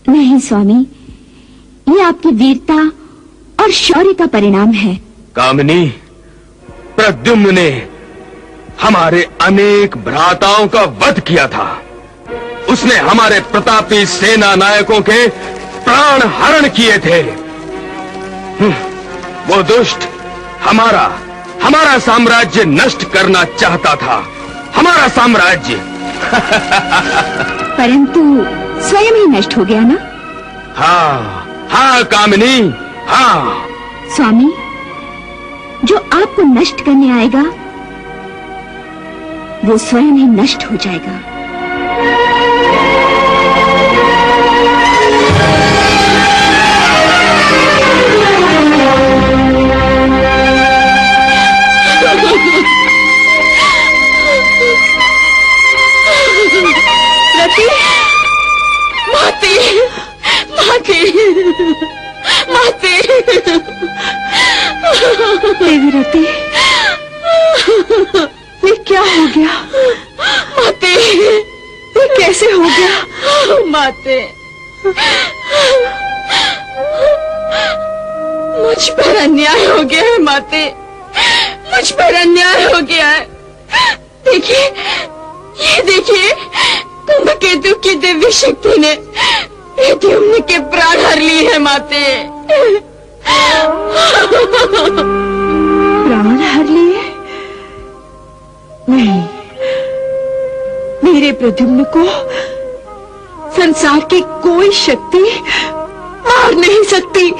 नहीं स्वामी, ये आपकी वीरता और शौर्य का परिणाम है। कामिनी, प्रद्युम्न ने हमारे अनेक भ्राताओं का वध किया था। उसने हमारे प्रतापी सेना नायकों के प्राण हरण किए थे। वो दुष्ट हमारा साम्राज्य नष्ट करना चाहता था, हमारा साम्राज्य। परंतु स्वयं ही नष्ट हो गया ना? हाँ कामिनी, हाँ। स्वामी, जो आपको नष्ट करने आएगा वो स्वयं ही नष्ट हो जाएगा। देवी रति, ये क्या हो गया? माते, ये कैसे हो गया? माते, मुझ पर अन्याय हो गया है माते, मुझ पर अन्याय हो गया है। देखिए, ये देखिए, कुंभकेतु की दिव्य शक्ति ने प्रद्युम्न के प्राण हर लिए हैं माते। प्राण हर लिए? नहीं, मेरे प्रद्युम्न को संसार की कोई शक्ति मार नहीं सकती।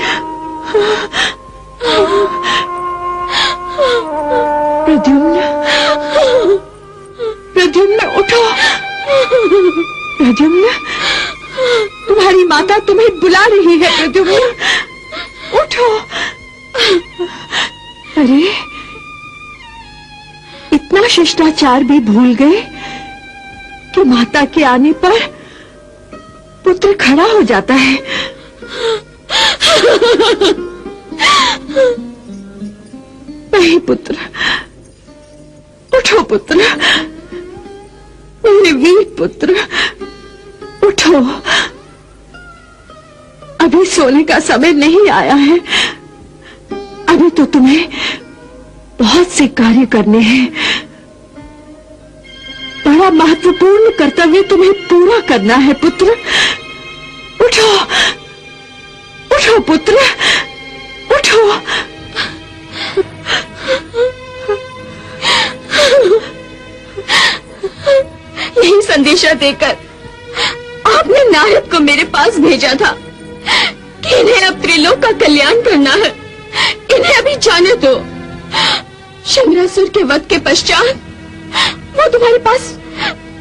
प्रद्युम्न, प्रद्युम्न उठो। प्रद्युम्न, तुम्हारी माता तुम्हें बुला रही है। प्रद्युम्न उठो। अरे, इतना शिष्टाचार भी भूल गए कि माता के आने पर पुत्र खड़ा हो जाता है। नहीं पुत्र, उठो पुत्र, मेरे वीर पुत्र, उठो। अभी सोने का समय नहीं आया है। अभी तो तुम्हें बहुत से कार्य करने हैं। बड़ा महत्वपूर्ण कर्तव्य तुम्हें पूरा करना है पुत्र। उठो, उठो पुत्र, उठो। यही संदेशा देकर आपने नारद को मेरे पास भेजा था कि इन्हें अब त्रिलोक का कल्याण करना है। इन्हें अभी जाने दो। शंबरासुर के वध के पश्चात वो तुम्हारे पास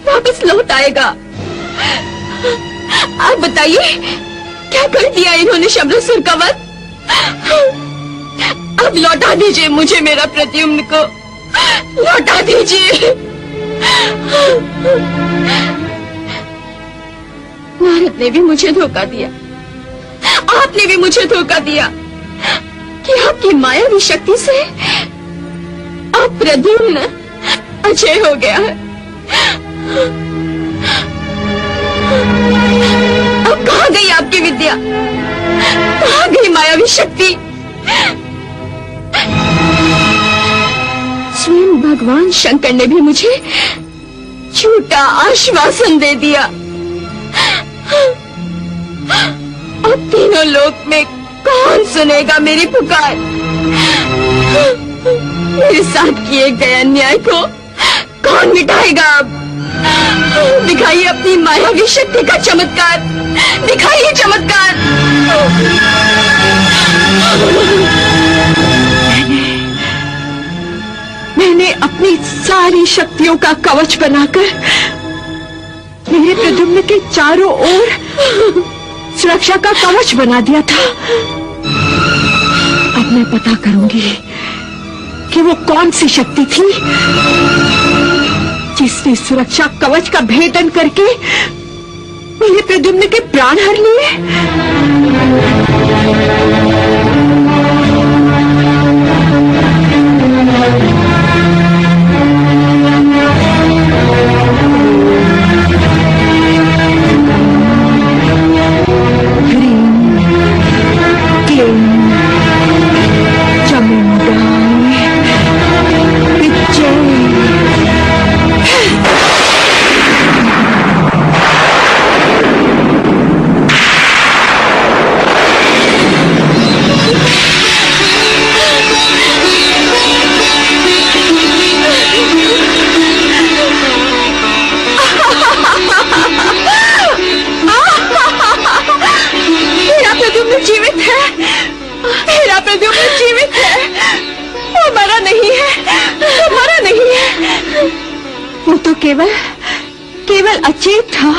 वापस लौट आएगा। आप बताइए, क्या कर दिया इन्होंने शंबरासुर का वध? अब लौटा दीजिए मुझे मेरा प्रद्युम्न को, लौटा दीजिए। नारद ने भी मुझे धोखा दिया, आपने भी मुझे धोखा दिया कि आपकी मायावी शक्ति से अब प्रद्युम्न अजय हो गया है। अब कहाँ गई आपकी विद्या? कहाँ गई मायावी शक्ति? स्वयं भगवान शंकर ने भी मुझे झूठा आश्वासन दे दिया। अब तीनों लोक में कौन सुनेगा मेरी पुकार? मेरे साथ किए गए अन्याय को कौन मिटाएगा? अब दिखाइए अपनी मायावी शक्ति का चमत्कार, दिखाइए चमत्कार। मैंने अपनी सारी शक्तियों का कवच बनाकर मेरे प्रद्युम्न के चारों ओर सुरक्षा का कवच बना दिया था। अब मैं पता करूंगी कि वो कौन सी शक्ति थी जिसने सुरक्षा कवच का भेदन करके मेरे प्रद्युम्न के प्राण हर लिए। केवल अचेत था।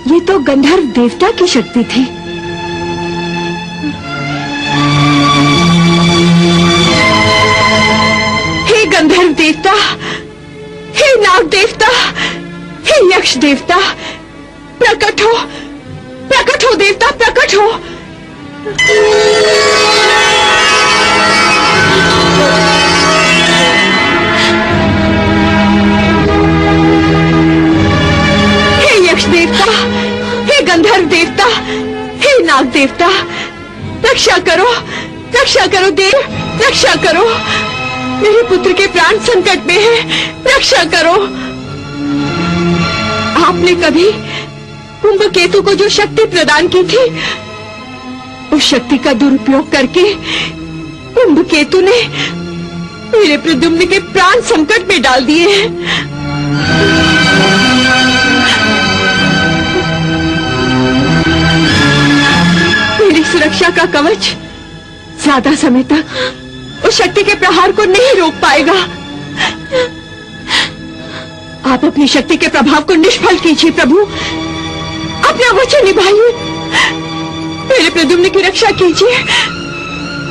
ये तो गंधर्व देवता की शक्ति थी। हे गंधर्व देवता, हे नाग देवता, हे यक्ष देवता, प्रकट हो देवता, प्रकट हो। देवता, हे गंधर्व देवता, हे नाग देवता, रक्षा करो देव, रक्षा करो। मेरे पुत्र के प्राण संकट में हैं, रक्षा करो। आपने कभी कुंभकेतु को जो शक्ति प्रदान की थी, उस शक्ति का दुरुपयोग करके कुंभकेतु ने मेरे प्रद्युम्न के प्राण संकट में डाल दिए हैं। रक्षा का कवच ज्यादा समय तक उस शक्ति के प्रहार को नहीं रोक पाएगा। आप अपनी शक्ति के प्रभाव को निष्फल कीजिए प्रभु, अपना वचन निभाइए। मेरे प्रद्युम्न की रक्षा कीजिए,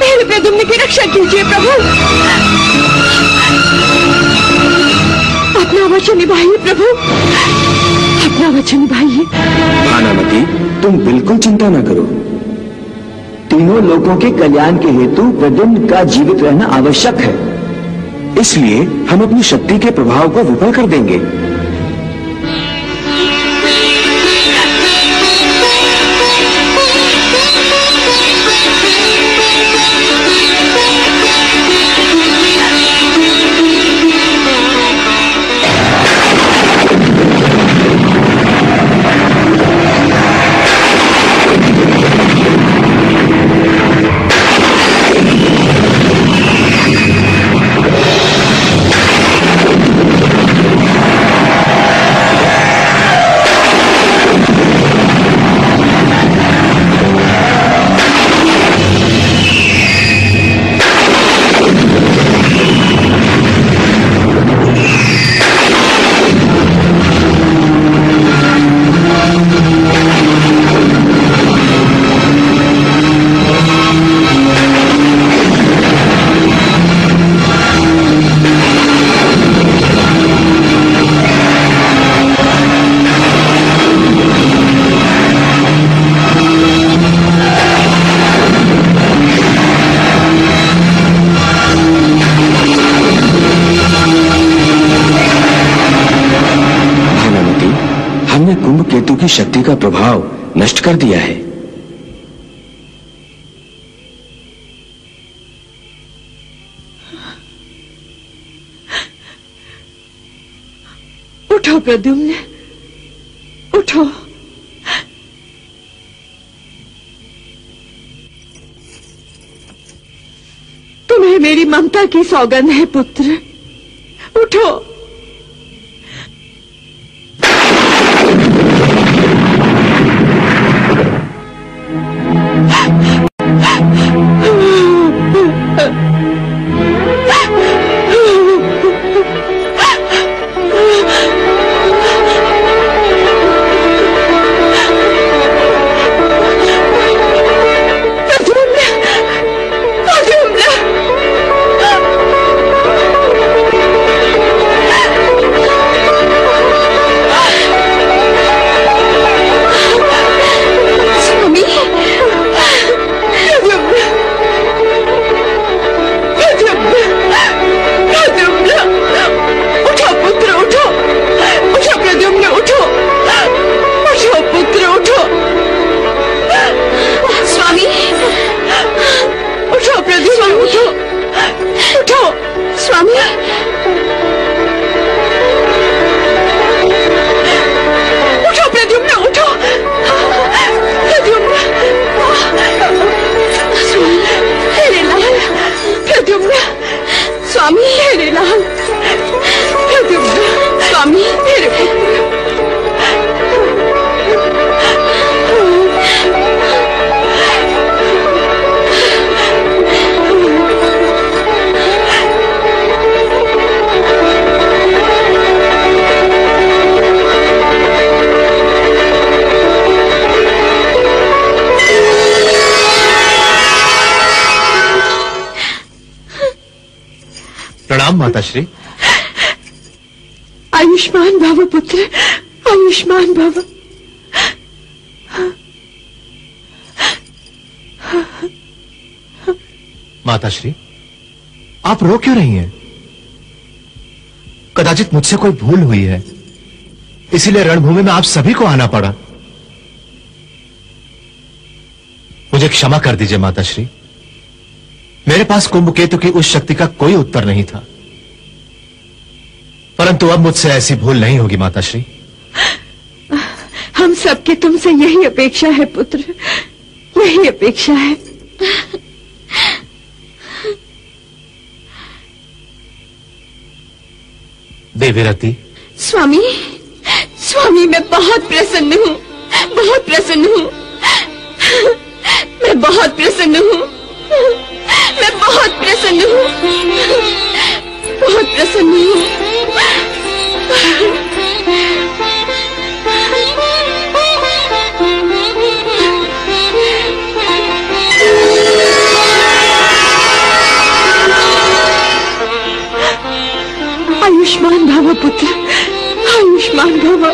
मेरे प्रद्युम्न की रक्षा कीजिए प्रभु, अपना वचन निभाइए प्रभु, अपना वचन निभाइए। भानुमति, तुम बिल्कुल चिंता न करो। तीनों लोगों के कल्याण के हेतु प्रद्युम्न का जीवित रहना आवश्यक है, इसलिए हम अपनी शक्ति के प्रभाव को विफल कर देंगे। की शक्ति का प्रभाव नष्ट कर दिया है। उठो प्रद्युम्न, उठो। तुम्हें मेरी ममता की सौगंध है पुत्र, उठो। प्रणाम माताश्री। आयुष्मान भव पुत्र, आयुष्मान भव। माताश्री, आप रो क्यों रही हैं? कदाचित मुझसे कोई भूल हुई है, इसीलिए रणभूमि में आप सभी को आना पड़ा। मुझे क्षमा कर दीजिए माताश्री, मेरे पास कुंभकेतु की उस शक्ति का कोई उत्तर नहीं था, परंतु अब मुझसे ऐसी भूल नहीं होगी माताश्री। हम सबकी तुमसे यही अपेक्षा है पुत्र, यही अपेक्षा है। देवीरती। स्वामी, स्वामी मैं बहुत प्रसन्न हूँ, बहुत प्रसन्न हूँ। मैं बहुत प्रसन्न हूँ। मैं बहुत प्रसन्न हूँ, बहुत प्रसन्न हूँ। आयुष्मान भव पुत्र, आयुष्मान भव।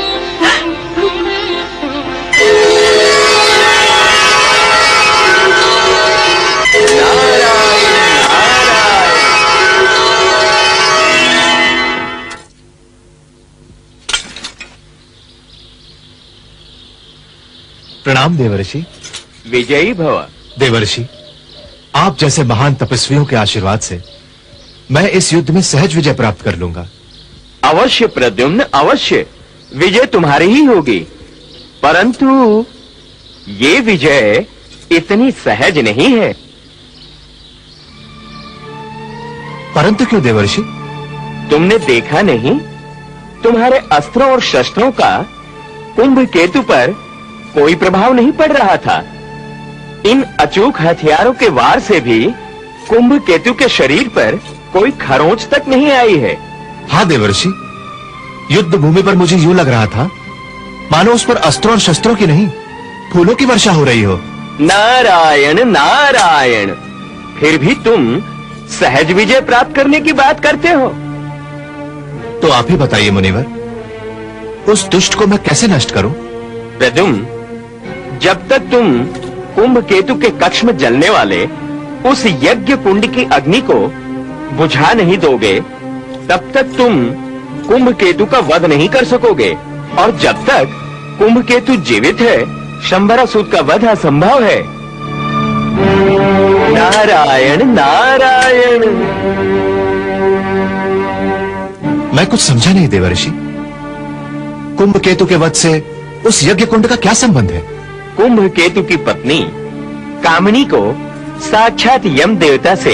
प्रणाम देवर्षि। विजयी भव। देवर्षि, आप जैसे महान तपस्वियों के आशीर्वाद से मैं इस युद्ध में सहज विजय प्राप्त कर लूंगा। अवश्य प्रद्युम्न, अवश्य विजय तुम्हारी ही होगी, परंतु ये विजय इतनी सहज नहीं है। परंतु क्यों देवर्षि? तुमने देखा नहीं, तुम्हारे अस्त्रों और शस्त्रों का कुंभ केतु पर कोई प्रभाव नहीं पड़ रहा था। इन अचूक हथियारों के वार से भी कुंभ केतु के शरीर पर कोई खरोंच तक नहीं आई है। हाँ देवर्षि, युद्ध भूमि पर मुझे यूं लग रहा था मानो उस पर अस्त्रों और शस्त्रों की नहीं, फूलों की वर्षा हो रही हो। नारायण नारायण, फिर भी तुम सहज विजय प्राप्त करने की बात करते हो। तो आप ही बताइए मुनिवर, उस दुष्ट को मैं कैसे नष्ट करूं? प्रद्युम्न, जब तक तुम कुंभ केतु के कक्ष में जलने वाले उस यज्ञ कुंड की अग्नि को बुझा नहीं दोगे, तब तक तुम कुंभ केतु का वध नहीं कर सकोगे। और जब तक कुंभ केतु जीवित है, शंबरासुर का वध असंभव है। नारायण नारायण। मैं कुछ समझा नहीं देवर्षि, कुंभ केतु के वध से उस यज्ञ कुंड का क्या संबंध है? कुंभ केतु की पत्नी कामिनी को साक्षात यम देवता से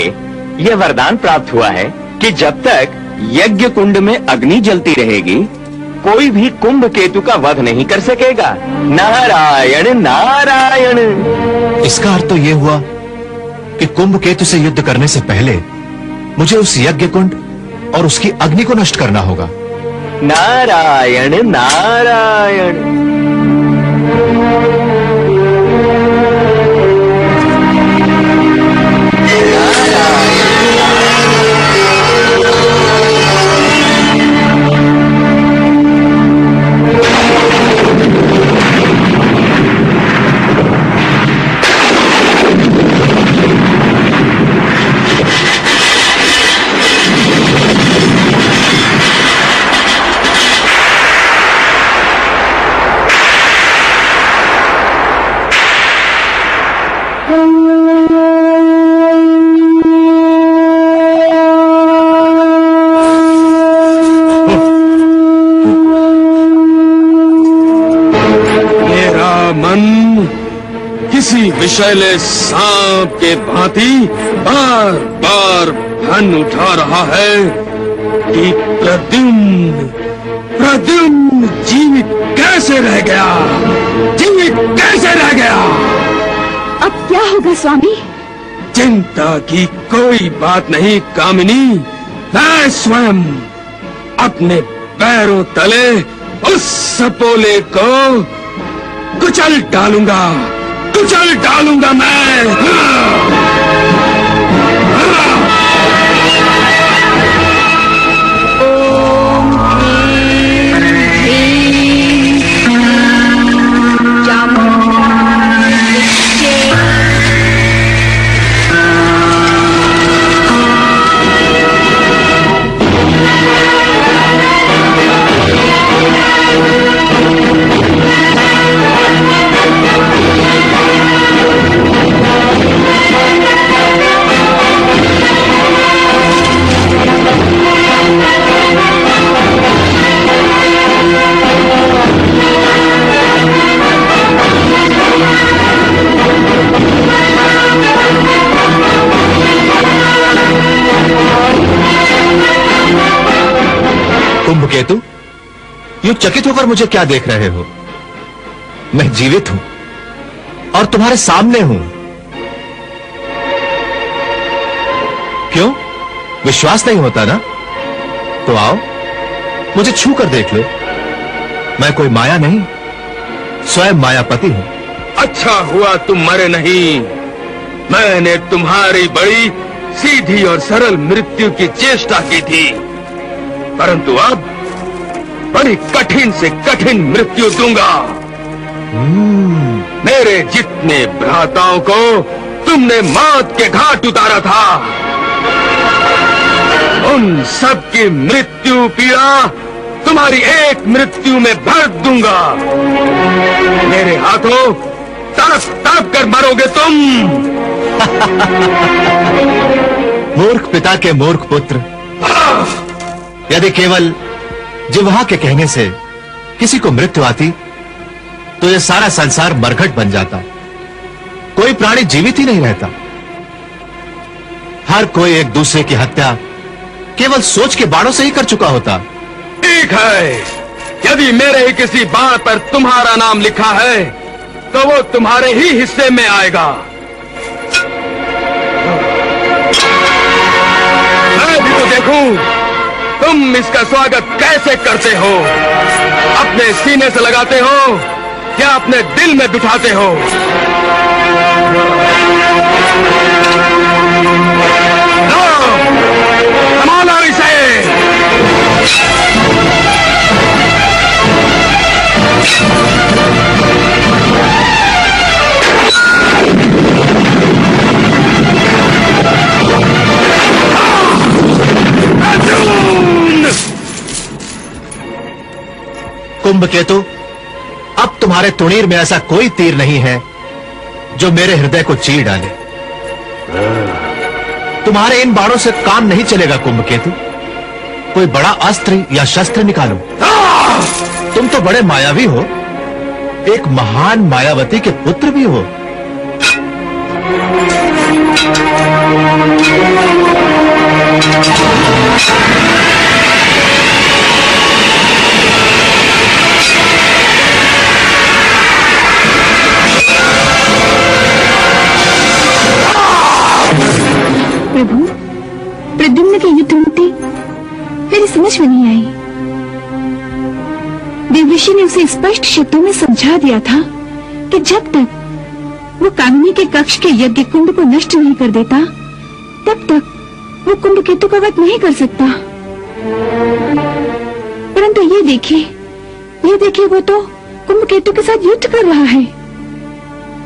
यह वरदान प्राप्त हुआ है कि जब तक यज्ञ कुंड में अग्नि जलती रहेगी, कोई भी कुंभ केतु का वध नहीं कर सकेगा। नारायण नारायण। इसका अर्थ तो यह हुआ कि कुंभ केतु से युद्ध करने से पहले मुझे उस यज्ञ कुंड और उसकी अग्नि को नष्ट करना होगा। नारायण नारायण। किसी विषैले सांप के भांति बार बार भन उठा रहा है कि प्रद्युम्न प्रद्युम्न जीवित कैसे रह गया, जीवित कैसे रह गया। अब क्या होगा स्वामी? चिंता की कोई बात नहीं कामिनी, मैं स्वयं अपने पैरों तले उस सपोले को कुचल डालूंगा, कुचल डालूंगा मैं। कुंभकेतु, यूं चकित होकर मुझे क्या देख रहे हो? मैं जीवित हूं और तुम्हारे सामने हूं। क्यों, विश्वास नहीं होता ना? तो आओ, मुझे छू कर देख लो। मैं कोई माया नहीं, स्वयं मायापति हूं। अच्छा हुआ तुम मरे नहीं। मैंने तुम्हारी बड़ी सीधी और सरल मृत्यु की चेष्टा की थी, परंतु अब बड़ी कठिन से कठिन मृत्यु दूंगा। मेरे जितने भ्राताओं को तुमने मौत के घाट उतारा था, उन सब की मृत्यु पीड़ा तुम्हारी एक मृत्यु में भर दूंगा। मेरे हाथों तड़प तड़प कर मरोगे तुम। मूर्ख पिता के मूर्ख पुत्र, यदि केवल जिह्वा के कहने से किसी को मृत्यु आती तो यह सारा संसार मरघट बन जाता, कोई प्राणी जीवित ही नहीं रहता। हर कोई एक दूसरे की हत्या केवल सोच के बाणों से ही कर चुका होता। ठीक है, यदि मेरे ही किसी बाण पर तुम्हारा नाम लिखा है तो वो तुम्हारे ही हिस्से में आएगा। मैं भी तो देखूं तुम इसका स्वागत कैसे करते हो। अपने सीने से लगाते हो या अपने दिल में बिठाते हो? संभालो इसे। कुंभकेतु, अब तुम्हारे तुणीर में ऐसा कोई तीर नहीं है जो मेरे हृदय को चीर डाले। तुम्हारे इन बाणों से काम नहीं चलेगा कुंभकेतु, कोई बड़ा अस्त्र या शस्त्र निकालो। तुम तो बड़े मायावी हो, एक महान मायावती के पुत्र भी हो। प्रभु, प्रद्युम्न की युद्ध नीति मेरी समझ में नहीं आई। देवऋषि ने उसे स्पष्ट शब्दों में समझा दिया था कि जब तक वो कामिनी के कक्ष के यज्ञ कुंड को नष्ट नहीं कर देता, तब तक वो कुंभकेतु का वध नहीं कर सकता। परंतु ये देखिए, वो तो कुंभकेतु के साथ युद्ध कर रहा है।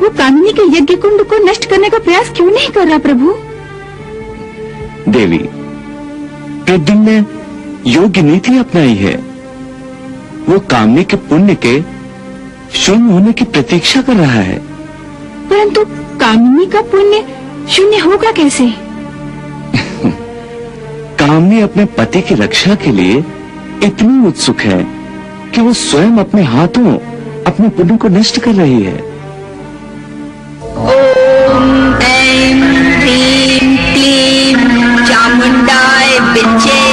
वो कामिनी के यज्ञ कुंड को नष्ट करने का प्रयास क्यों नहीं कर रहा प्रभु? देवी, प्रद्युम्न ने योग्य नीति अपनाई है। वो कामनी के पुण्य के शून्य होने की प्रतीक्षा कर रहा है। परंतु कामिनी का पुण्य शून्य होगा कैसे? कामनी अपने पति की रक्षा के लिए इतनी उत्सुक है कि वो स्वयं अपने हाथों अपने पुण्य को नष्ट कर रही है। ओम ऐं ह्रीं क्लीं चामुंडाय विच्चे।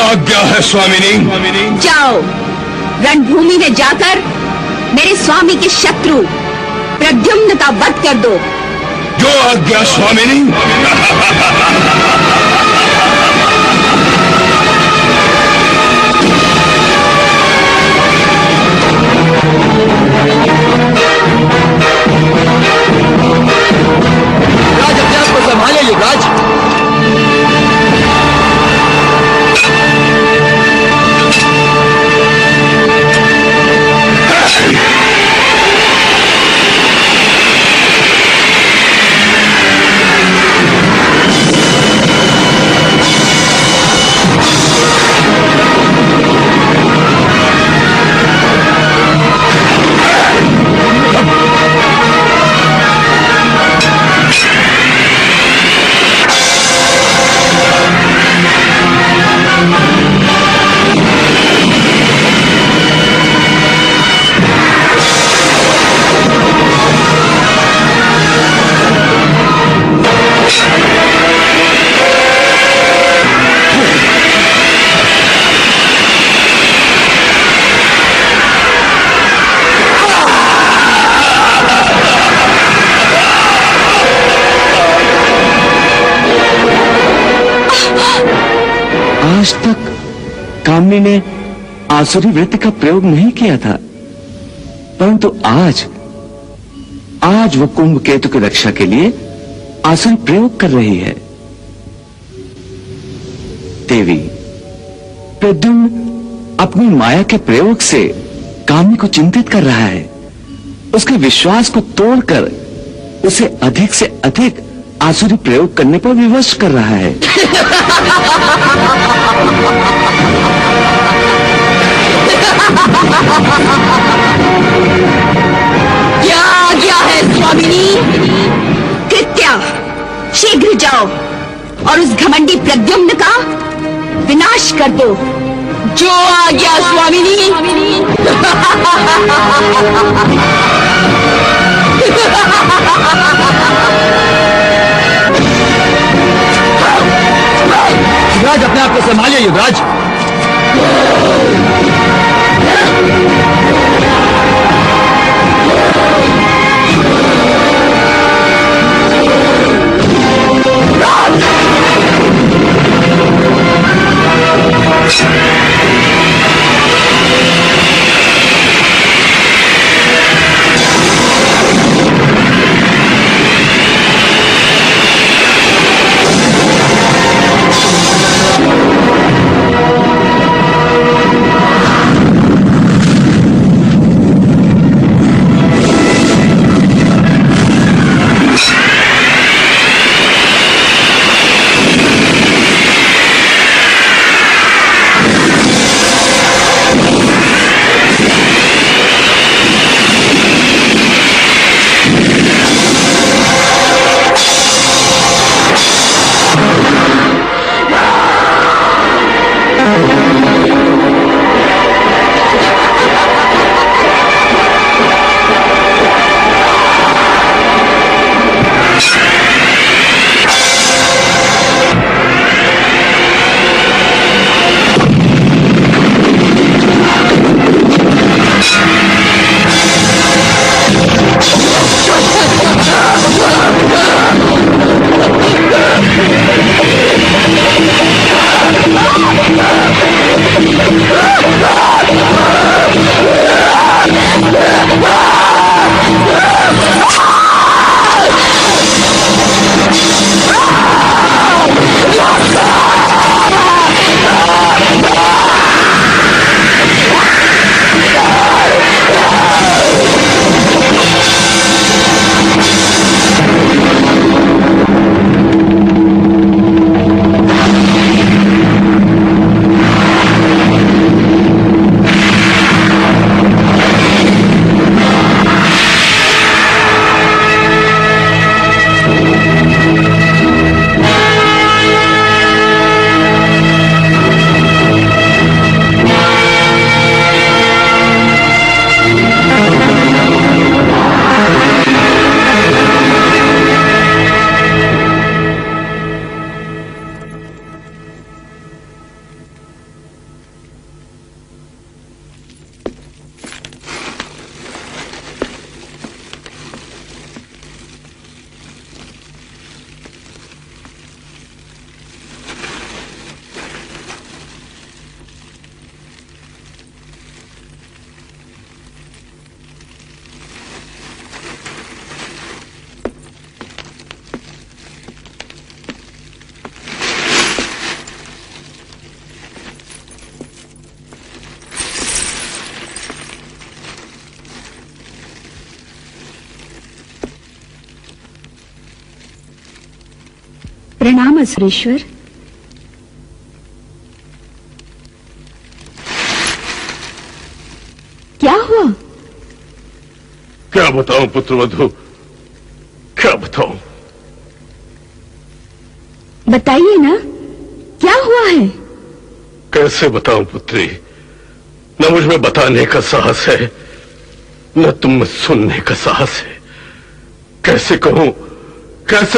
आज्ञा है स्वामिनी। जाओ, रणभूमि में जाकर मेरे स्वामी के शत्रु प्रद्युम्न का वध कर दो। जो आज्ञा स्वामिनी। राज अपने आप को संभाले युवराज। आज तक कामिनी ने आसुरी वृत्ति का प्रयोग नहीं किया था, परंतु आज वो कुंभ केतु की रक्षा के लिए आसुरी प्रयोग कर रही है। देवी, प्रद्युम्न अपनी माया के प्रयोग से कामिनी को चिंतित कर रहा है। उसके विश्वास को तोड़कर उसे अधिक से अधिक आसुरी प्रयोग करने पर विवश कर रहा है। क्या आज्ञा है स्वामिनी? कृत्या, शीघ्र जाओ और उस घमंडी प्रद्युम्न का विनाश कर दो। जो आज्ञा स्वामिनी। युवराज, अपने आप को संभालिए युवराज। प्रणाम असुरेश्वर। क्या हुआ? क्या बताऊं पुत्रवधू, क्या बताऊं? बताइए ना, क्या हुआ है? कैसे बताऊं पुत्री? न मुझ में बताने का साहस है, न तुम में सुनने का साहस है। कैसे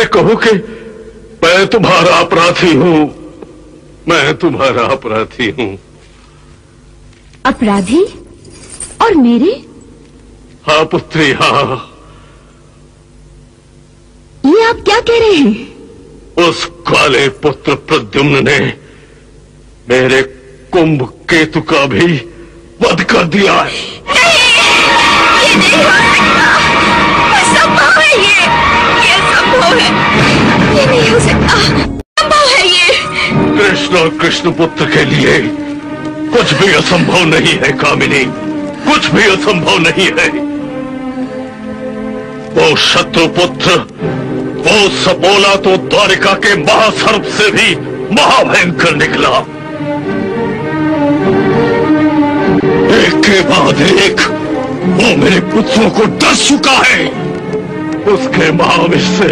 कहूं कि मैं तुम्हारा अपराधी हूं, मैं तुम्हारा अपराधी हूं। अपराधी? और मेरे? हाँ पुत्री, हाँ। ये आप क्या कह रहे हैं? उस काले पुत्र प्रद्युम्न ने मेरे कुंभ केतु का भी वध कर दिया है। ये नहीं हो सकता, असंभव है ये संभव है, ये नहीं हो सकता, संभव है ये। कृष्ण और कृष्ण पुत्र के लिए कुछ भी असंभव नहीं है कामिनी, कुछ भी असंभव नहीं है। वो शत्रुपुत्र, वो सपोला तो द्वारिका के महासर्प से भी महाभयंकर निकला। एक के बाद एक वो मेरे पुत्रों को डस चुका है। उसके महाविष से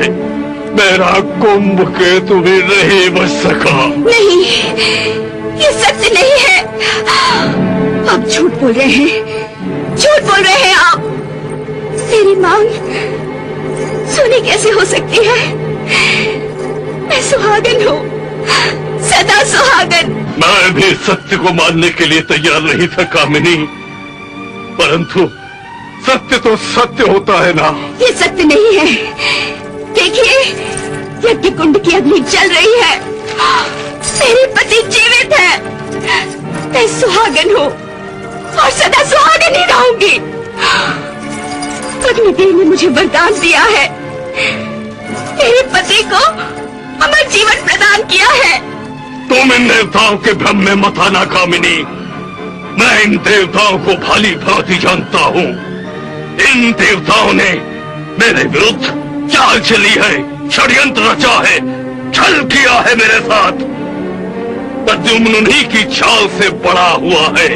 मेरा कुंभ केतु भी नहीं बच सका। नहीं, ये सत्य नहीं है। आप झूठ बोल रहे हैं, झूठ बोल रहे हैं आप। मेरी मांग सुनी कैसे हो सकती है? मैं सुहागन हूँ, सदा सुहागन। मैं भी सत्य को मानने के लिए तैयार नहीं था कामिनी, परंतु सत्य तो सत्य होता है ना। ये सत्य नहीं है। देखिए, यज्ञ कुंड की अग्नि जल रही है, मेरे पति जीवित है। मैं सुहागन हूँ और सदा सुहागन ही रहूंगी। अग्निदेव ने मुझे वरदान दिया है, मेरे पति को अमर जीवन प्रदान किया है। तुम इन देवताओं के भ्रम में मत आना कामिनी। मैं इन देवताओं को भली भांति जानता हूँ। इन देवताओं ने मेरे विरुद्ध चाल चली है, षड्यंत्र रचा है, छल किया है मेरे साथ। प्रद्युम्न उन्हीं की चाल से बड़ा हुआ है।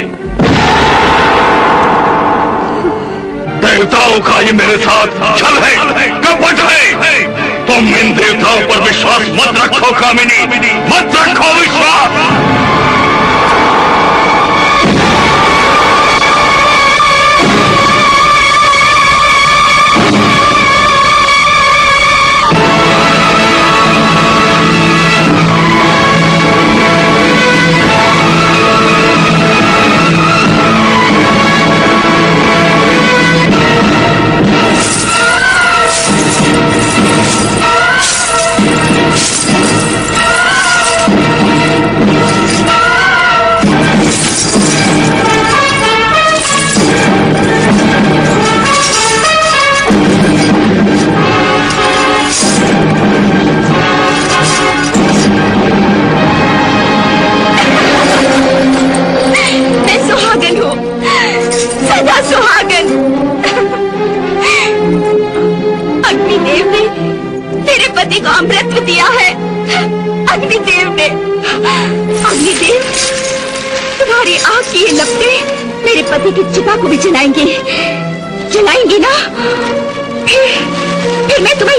देवताओं का ये मेरे साथ छल है, कपट है। तुम इन देवताओं पर विश्वास मत रखो कामिनी, मत रखो विश्वास। अमृत दिया है अग्निदेव ने। अग्निदेव, तुम्हारी आग की ये लपटें मेरे पति की चिता को भी जलाएंगी ना। फिर मैं तुम्हें